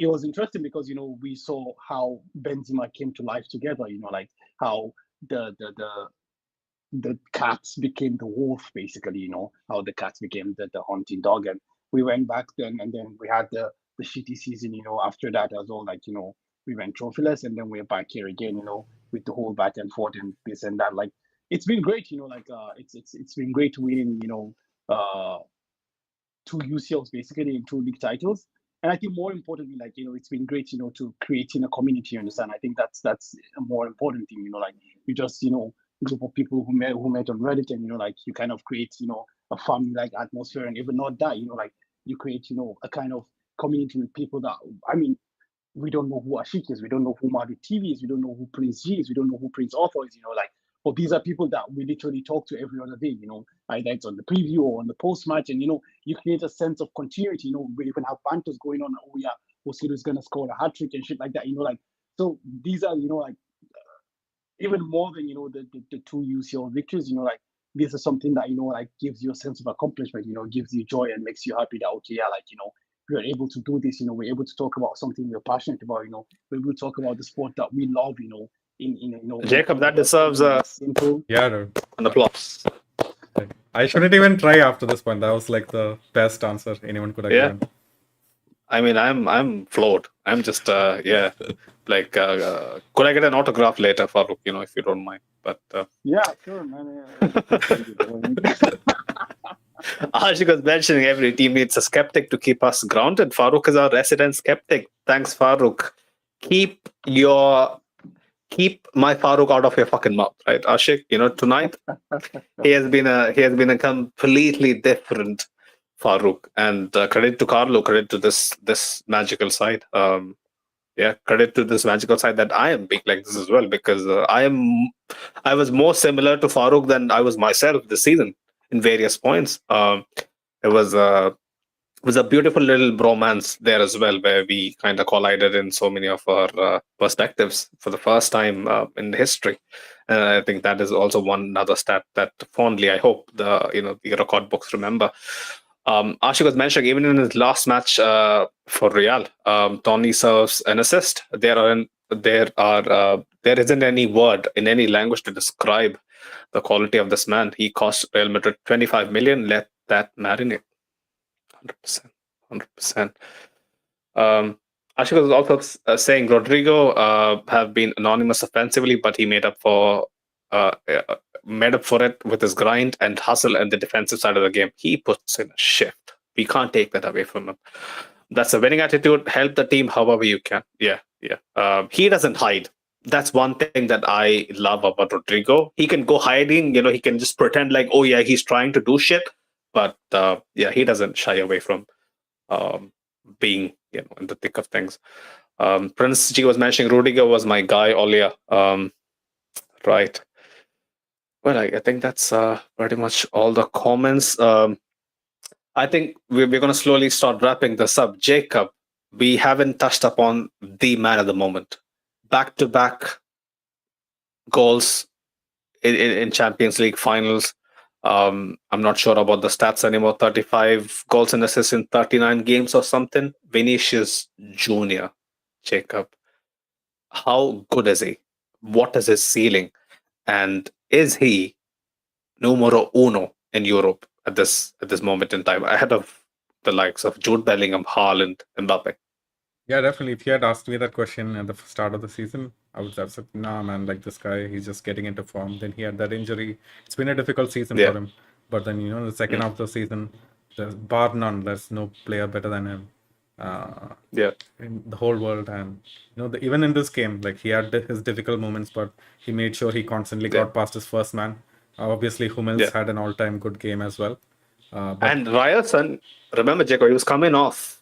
it was interesting because we saw how Benzema came to life together, like how the cats became the wolf, basically, how the cats became the hunting dog, and we went back then, and then we had the shitty season, after that as well, like we went trophyless, and then we're back here again, with the whole back and forth and this and that. Like it's been great, it's been great winning, 2 UCLs basically and 2 league titles. And I think more importantly, like, it's been great, to creating a community, you understand? I think that's a more important thing, like you just, group of people who met on Reddit, and, like you kind of create, a family-like atmosphere, and even not that, like you create, a kind of community with people that, I mean, we don't know who Ashik is, we don't know who Madrid TV is, we don't know who Prince G is, we don't know who Prince Arthur is, like, but these are people that we literally talk to every other day, either it's on the preview or on the post-match, and, you create a sense of continuity, where you can have banters going on, oh yeah, Osiru's gonna score a hat-trick and shit like that, like, so these are, like, even more than, the 2 UCL victories, like, this is something that, like, gives you a sense of accomplishment, gives you joy and makes you happy that, okay, yeah, like, we're able to do this, we're able to talk about something we're passionate about, we're able to talk about the sport that we love, Jacob, that deserves dude, an applause. I shouldn't even try after this point. That was like the best answer anyone could have given. I mean, I'm floored. I'm just yeah, like could I get an autograph later, Farouk? If you don't mind. But Yeah, sure, man. Ashik was mentioning every team needs a skeptic to keep us grounded. Farouk is our resident skeptic. Thanks, Farouk. Keep my Farouk out of your fucking mouth, right, Ashik? Tonight he has been a completely different Farouk, and credit to Carlo, credit to this magical side. Yeah, credit to this magical side that I am big like this as well, because I was more similar to Farouk than I was myself this season in various points. It was a beautiful little bromance there as well, where we kind of collided in so many of our perspectives for the first time in history. And I think that is also one another stat that fondly I hope the record books remember. Ashik was mentioning even in his last match for Real, Tony serves an assist. There isn't any word in any language to describe the quality of this man. He cost Real Madrid 25 million. Let that marinate. 100%. 100%. Ashik was also saying Rodrygo have been anonymous offensively, but he made up for it with his grind and hustle and the defensive side of the game. He puts in a shift. We can't take that away from him. That's a winning attitude. Help the team however you can. Yeah. He doesn't hide. That's one thing that I love about Rodrygo. He can go hiding. He can just pretend like, oh yeah, he's trying to do shit. But he doesn't shy away from being in the thick of things. Prince G was mentioning Rudiger was my guy earlier. Right. Well, I think that's pretty much all the comments. I think we're going to slowly start wrapping this up. Jacob, we haven't touched upon the man of the moment. Back-to-back goals in Champions League finals. I'm not sure about the stats anymore. 35 goals and assists in 39 games or something. Vinicius Jr. Jacob, how good is he? What is his ceiling? And is he numero uno in Europe at this moment in time, ahead of the likes of Jude Bellingham, Haaland, Mbappe? Yeah, definitely. If you had asked me that question at the start of the season, I would have said, nah, man, like this guy, he's just getting into form. Then he had that injury. It's been a difficult season for him. But then, the second half of the season, bar none, there's no player better than him in the whole world. And, even in this game, like he had his difficult moments, but he made sure he constantly got past his first man. Obviously, Hummels had an all-time good game as well. And Ryerson, remember, Jacob, he was coming off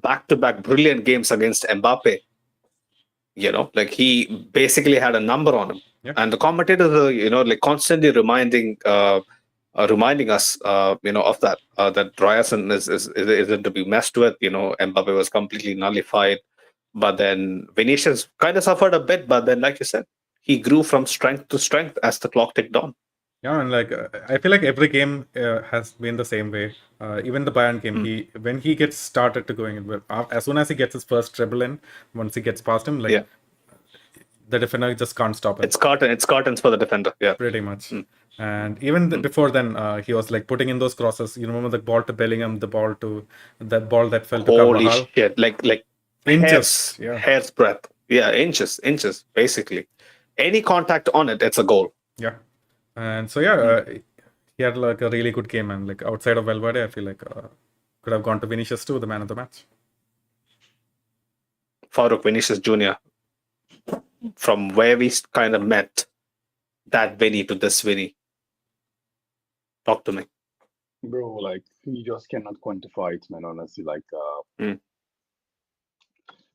back-to-back brilliant games against Mbappe. Like he basically had a number on him. And the commentators are, constantly reminding us, of that, that Ryerson isn't to be messed with. Mbappe was completely nullified. But then Vinicius kind of suffered a bit. But then, like you said, he grew from strength to strength as the clock ticked on. Yeah, and I feel like every game has been the same way. Even the Bayern game, when he gets started to going, as soon as he gets his first treble in, once he gets past him, the defender just can't stop it. It's curtains for the defender. Yeah, pretty much. And even before then, he was like putting in those crosses. You remember the ball to Bellingham, that ball that fell to Carvajal. Holy shit! Like inches, hair's breadth. Yeah, inches, basically. Any contact on it, it's a goal. Yeah. And so he had like a really good game, and like outside of Valverde, I feel like could have gone to Vinicius too, the man of the match. Farouk, Vinicius Jr. From where we kind of met, that Vinny to this Vinny. Talk to me, bro. Like you just cannot quantify it, man. Honestly, like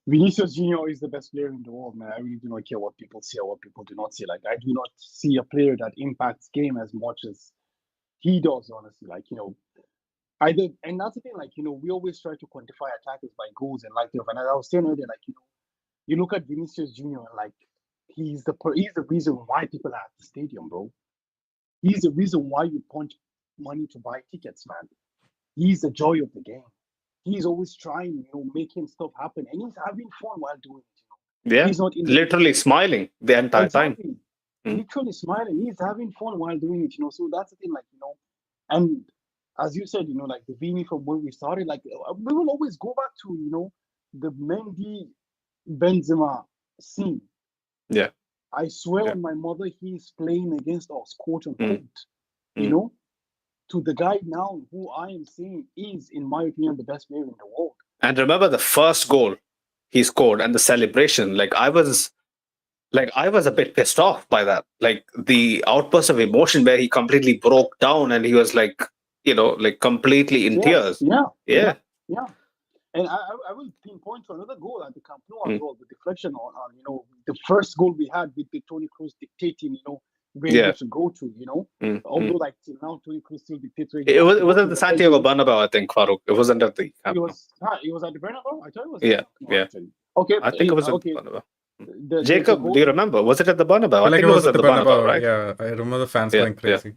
Vinicius Jr. is the best player in the world, man. I really do not care what people say or what people do not say. Like, I do not see a player that impacts game as much as he does, honestly. Like, and that's the thing, like, we always try to quantify attackers by goals and like, and I was saying earlier, like, you look at Vinicius Jr. and like, he's the reason why people are at the stadium, bro. He's the reason why you punch money to buy tickets, man. He's the joy of the game. He's always trying, making stuff happen, and he's having fun while doing it. Yeah, he's not literally smiling the entire time. Literally smiling. He's having fun while doing it. So that's the thing, like, and as you said, like the Vini from where we started, like we will always go back to, the Mendy Benzema scene. Yeah. I swear Yeah. on my mother, he's playing against us, quote unquote. Mm. To the guy now who I am saying is, in my opinion, the best player in the world. And remember the first goal he scored and the celebration. Like I was a bit pissed off by that. Like the outburst of emotion where he completely broke down and he was like, like completely in tears. Yeah. And I will pinpoint to another goal at the Camp Nou as well, the deflection on the first goal we had with the Toni Kroos dictating, where he should go to, although like till now Toni Kroos still dictates where he It wants to was go at to, the but Santiago anyway, Bernabeu, I think, Farouk. It wasn't at the Camp it Nou. was at the Bernabeu. I thought it was Yeah, at the Camp Nou, yeah. actually. Okay, I think it was at okay. the Bernabeu. The Jacob, goal, do you remember? Was it at the Bernabeu? I I feel like think it was at the Bernabeu, Bernabeu. right? Yeah, I remember the fans Yeah, going crazy.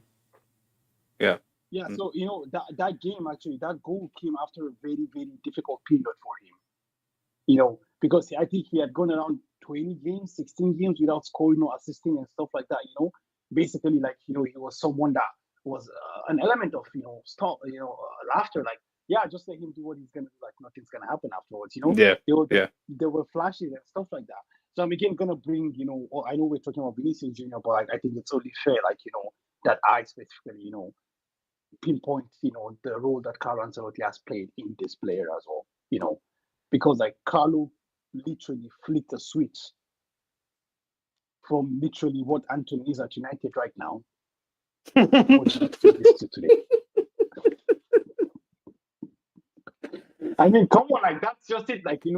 Yeah. Yeah, so that game actually, that goal came after a very, very difficult period for him. Because I think he had gone around 20 games, 16 games without scoring or assisting and stuff like that. Basically, like he was someone that was an element of laughter. Like, yeah, just let him do what he's gonna do. Like nothing's gonna happen afterwards. There were flashes and stuff like that. So I'm again gonna bring I know we're talking about Vinicius Jr, but like I think it's only fair, like that I specifically pinpoint the role that Carlo Ancelotti has played in this player as well. Because like Carlo literally flicked a switch from literally what Anthony is at United right now to what Midfield is to today. I mean, come on, like that's just it. Like I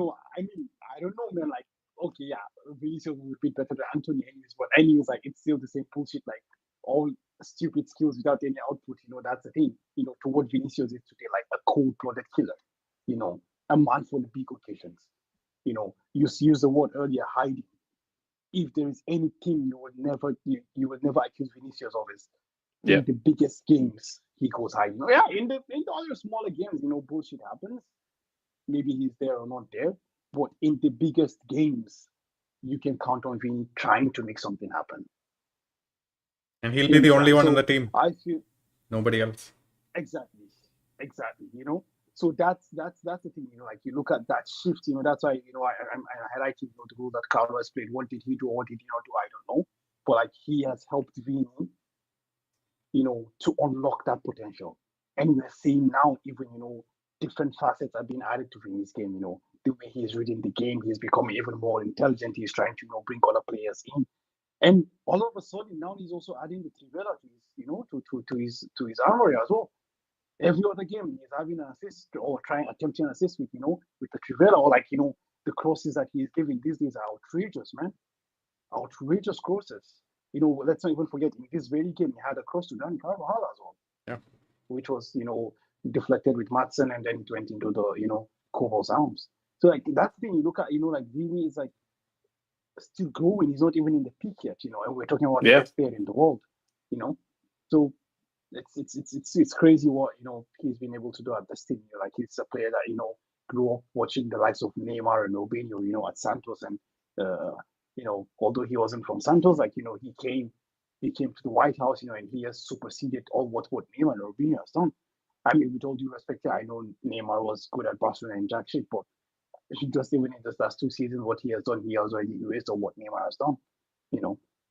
don't know, man. Like, okay, yeah, Vinicius will be better than Anthony anyways, but anyways, like it's still the same bullshit. Like all stupid skills without any output. That's the thing. To what Vinicius is today, like a cold-blooded killer. A man for the big occasions. You used the word earlier, hiding. If there is anything you would never accuse Vinicius of is in the biggest games he goes high. In the other smaller games, bullshit happens. Maybe he's there or not there, but in the biggest games, you can count on Vini trying to make something happen. And he'll be the only one in the team. I feel nobody else. Exactly. So that's the thing. Like you look at that shift. That's why I'm highlighting the role that Carlo has played. What did he do or what did he not do? I don't know. But like he has helped Vini, to unlock that potential. And we're seeing now even different facets are being added to Vini's game. The way he's reading the game, he's becoming even more intelligent. He's trying to bring other players in. And all of a sudden now he's also adding the Trivela to his armory as well. Every other game he's having an assist or attempting an assist with with the Trivela, or like the crosses that he's giving these days are outrageous, man. Outrageous crosses. Let's not even forget in this very game he had a cross to Dani Carvajal as well. Yeah. Which was deflected with Madsen and then it went into the Koval's arms. So like that's the thing you look at, like Vini is like still growing. He's not even in the peak yet, and we're talking about the best player in the world, So it's crazy what he's been able to do at this team. Like he's a player that grew up watching the likes of Neymar and Robinho, at Santos, and although he wasn't from Santos, like he came to the White House, and he has superseded all what Neymar and Robinho has done. I mean, with all due respect, I know Neymar was good at Barcelona and jack shit, but just even in the last 2 seasons, what he has done, he has already erased on what Neymar has done.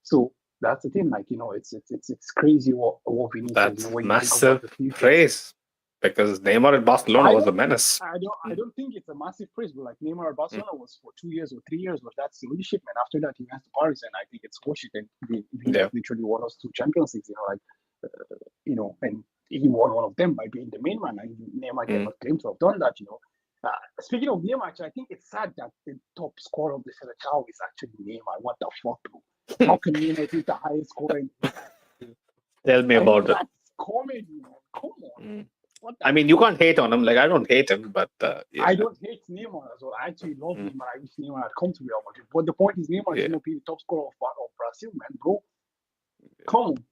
So that's the thing. Like it's crazy what Vinicius. That's massive praise, because Neymar at Barcelona was a menace. I don't think it's a massive praise, but like Neymar at Barcelona was for 2 years or 3 years, but that's the leadership, man. After that, he went to Paris, and I think it's horseshit. And he literally won us 2 Champions Leagues. And he won one of them by being the main man. And Neymar cannot claim to have done that. Speaking of Neymar, I think it's sad that the top scorer of the Seleção is actually Neymar. What the fuck, bro? How can Neymar be the highest scorer? Tell me about it. That's comedy, man. Come on. I mean, you can't hate on him. Like, I don't hate him, but I don't hate Neymar as well. I actually love Neymar. I wish Neymar had come to Real Madrid. But the point is, Neymar is going to be the top scorer of Brazil, man, bro. Come on.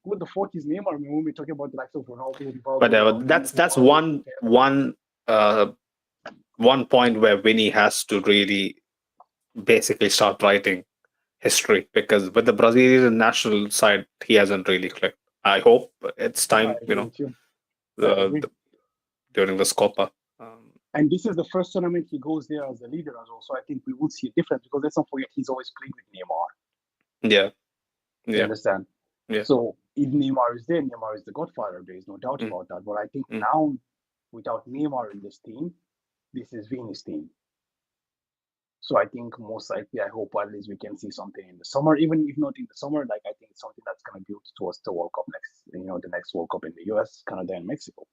What the fuck is Neymar, man, when we're talking about the likes of Ronaldo? But that's one point where Vinny has to really basically start writing history, because with the Brazilian national side, he hasn't really clicked. I hope it's time, agree. During the Scopa. And this is the first tournament he goes there as a leader as well. So I think we would see a difference because let's not forget he's always played with Neymar. Yeah. You Yeah. understand? Yeah. So if Neymar is there, Neymar is the godfather. There is no doubt about that. But I think now, without Neymar in this team, this is Vini's team. So I think most likely, I hope at least we can see something in the summer. Even if not in the summer, like I think it's something that's going to build towards the World Cup next. The next World Cup in the US, Canada, and Mexico.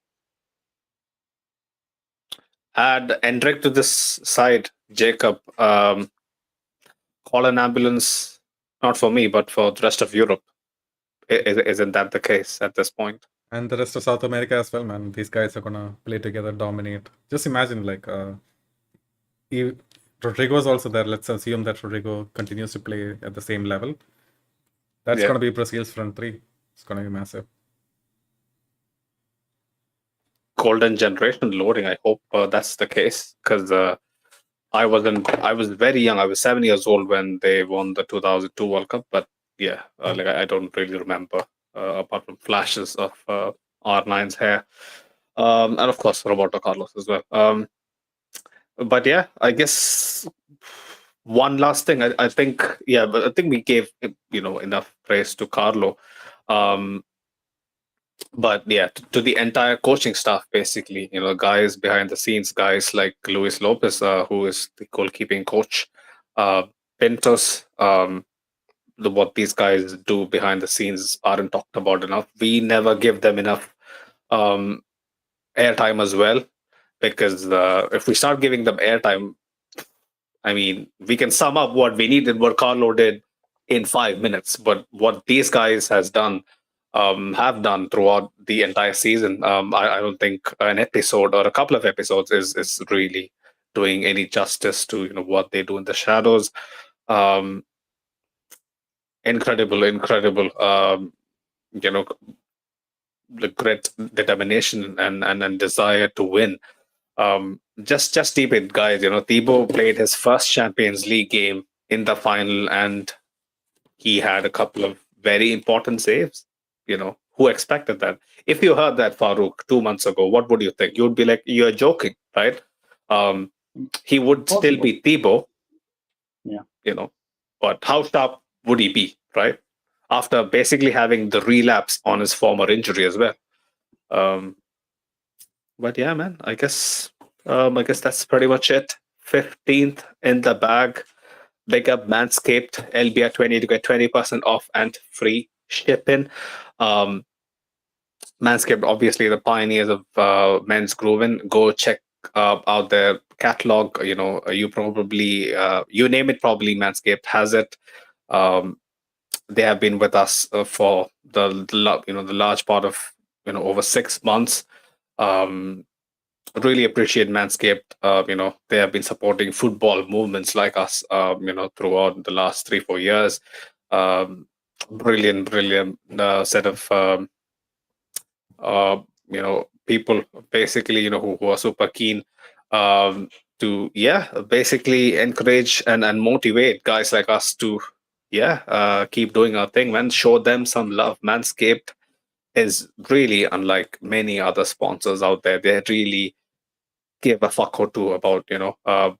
Add Endrick to this side, Jacob. Call an ambulance, not for me, but for the rest of Europe. Isn't that the case at this point? And the rest of South America as well, man. These guys are gonna play together, dominate. Just imagine, like, Rodrygo is also there. Let's assume that Rodrygo continues to play at the same level. That's gonna be Brazil's front three. It's gonna be massive. Golden generation loading. I hope that's the case because I was very young. I was 7 years old when they won the 2002 World Cup. But yeah, like I don't really remember apart from flashes of R9's hair, and of course Roberto Carlos as well. But yeah, I guess one last thing. I think but I think we gave enough praise to Carlo. But yeah, to the entire coaching staff, basically, guys behind the scenes, guys like Luis Lopez, who is the goalkeeping coach, Pintos, what these guys do behind the scenes aren't talked about enough. We never give them enough airtime as well, because if we start giving them airtime, I mean, we can sum up what we needed, what Carlo did in 5 minutes, but what these guys have done throughout the entire season, I don't think an episode or a couple of episodes is really doing any justice to what they do in the shadows. Incredible, the grit, determination, and desire to win. Just deep it, guys. Thibaut played his first Champions League game in the final, and he had a couple of very important saves. Who expected that? If you heard that, Farouk, 2 months ago, what would you think? You would be like, you're joking, right? He would still be Thibaut. Yeah. But how sharp would he be, right? After basically having the relapse on his former injury as well. But yeah, man, I guess that's pretty much it. 15th in the bag. Big up Manscaped, LBR20 to get 20% off and free shipping. Manscaped, obviously the pioneers of men's grooming. Go check out their catalog. You probably you name it, probably Manscaped has it. They have been with us for the large part of over 6 months. Really appreciate Manscaped. They have been supporting football movements like us throughout the last 3-4 years. Brilliant set of people basically who are super keen to basically encourage and motivate guys like us to keep doing our thing, man. Show them some love. Manscaped is really unlike many other sponsors out there. They really give a fuck or two about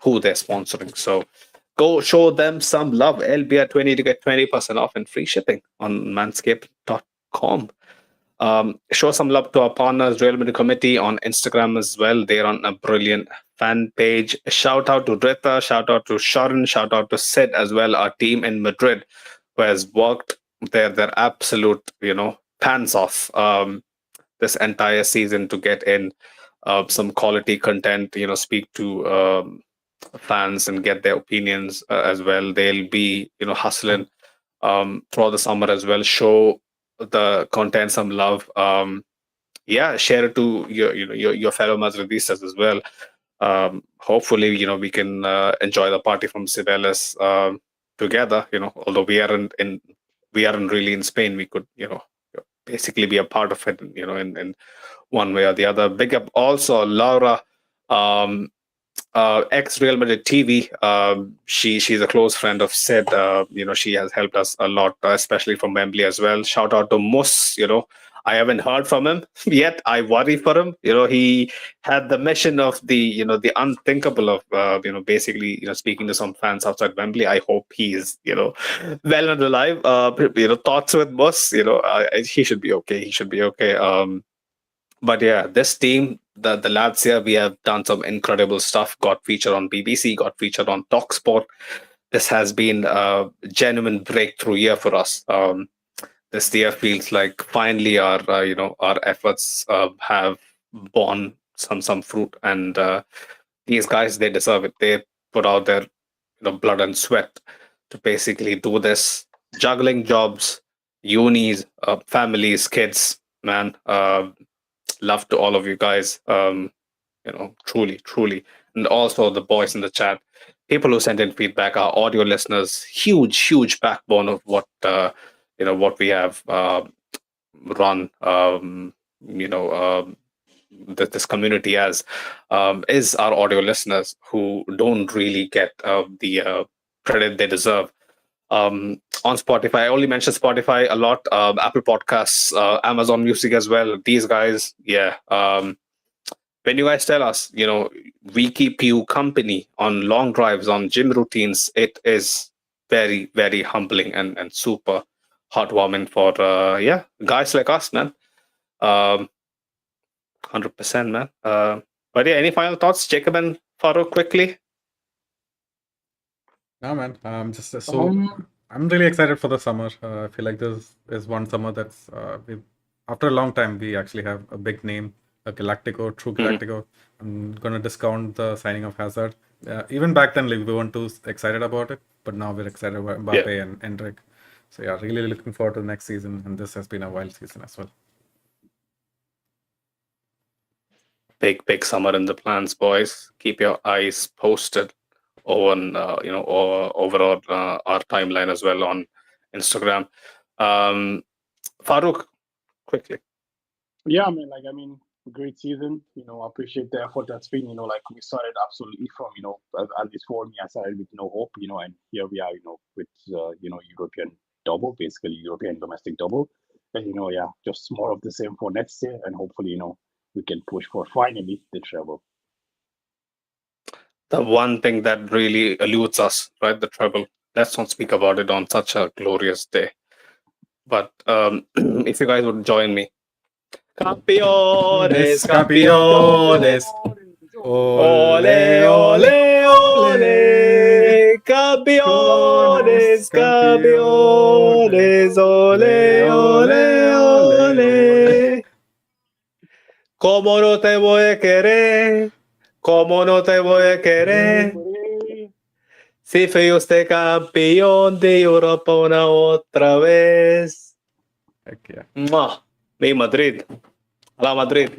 who they're sponsoring. So go show them some love. LBR20 to get 20% off and free shipping on manscaped.com. Show some love to our partners, Real Madrid Committee, on Instagram as well. They're on a brilliant fan page. Shout out to Rita, shout out to Sharon, shout out to Sid as well, our team in Madrid, who has worked their absolute pants off this entire season to get in some quality content, speak to fans and get their opinions as well. They'll be hustling throughout the summer as well. Show the content some love. Share it to your fellow Madridistas as well. Hopefully we can enjoy the party from Cibeles together. Although we aren't really in Spain, we could basically be a part of it in one way or the other. Big up also Laura, ex Real Madrid TV. She's a close friend of Sid. She has helped us a lot, especially from Wembley as well. Shout out to Mus. I haven't heard from him yet. I worry for him. He had the mission of the unthinkable of basically speaking to some fans outside Wembley. I hope he's well and alive. Thoughts with Bus. He should be okay. He should be okay. But yeah, this team, the lads here, we have done some incredible stuff. Got featured on BBC. Got featured on TalkSport. This has been a genuine breakthrough year for us. This year feels like finally our our efforts have borne some fruit, and these guys, they deserve it. They put out their blood and sweat to basically do this, juggling jobs, unis, families, kids. Man, love to all of you guys. Truly, and also the boys in the chat, people who sent in feedback, our audio listeners, huge backbone of what what we have run this community as, is our audio listeners, who don't really get the credit they deserve. On Spotify, I only mention Spotify a lot, Apple Podcasts, Amazon Music as well. These guys, yeah. When you guys tell us, we keep you company on long drives, on gym routines, it is very, very humbling and super heartwarming for guys like us, man. 100%, man. But yeah, any final thoughts, Jacob and Farouk, quickly? No, man. I'm really excited for the summer. I feel like this is one summer that's after a long time we actually have a big name, a Galactico, true Galactico. I'm gonna discount the signing of Hazard. Even back then, we weren't too excited about it, but now we're excited about Mbappe and Endrick. So yeah, really looking forward to the next season, and this has been a wild season as well. Big summer in the plans, boys. Keep your eyes posted on over our timeline as well on Instagram. Farouk, quickly. Yeah, man. Great season. Appreciate the effort that's been. We started absolutely from at least for me, I started with no hope. And here we are. With European double, basically European domestic double. And just more of the same for next year, and hopefully we can push for finally the treble. The one thing that really eludes us, right? The treble. Let's not speak about it on such a glorious day. But if you guys would join me. Campeones, campeones. Ole, ole, ole. Campeones, campeones. Ole, ole, ole. ¿Cómo no te voy a querer? ¿Cómo no te voy a querer? Si fui usted campeón de Europa una otra vez. Heck yeah. Me Madrid. Hala Madrid.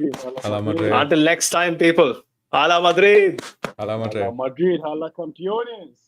Hala Madrid. Until next time, people. Hala Madrid. Hala Madrid. Hala Madrid. Hala campeones.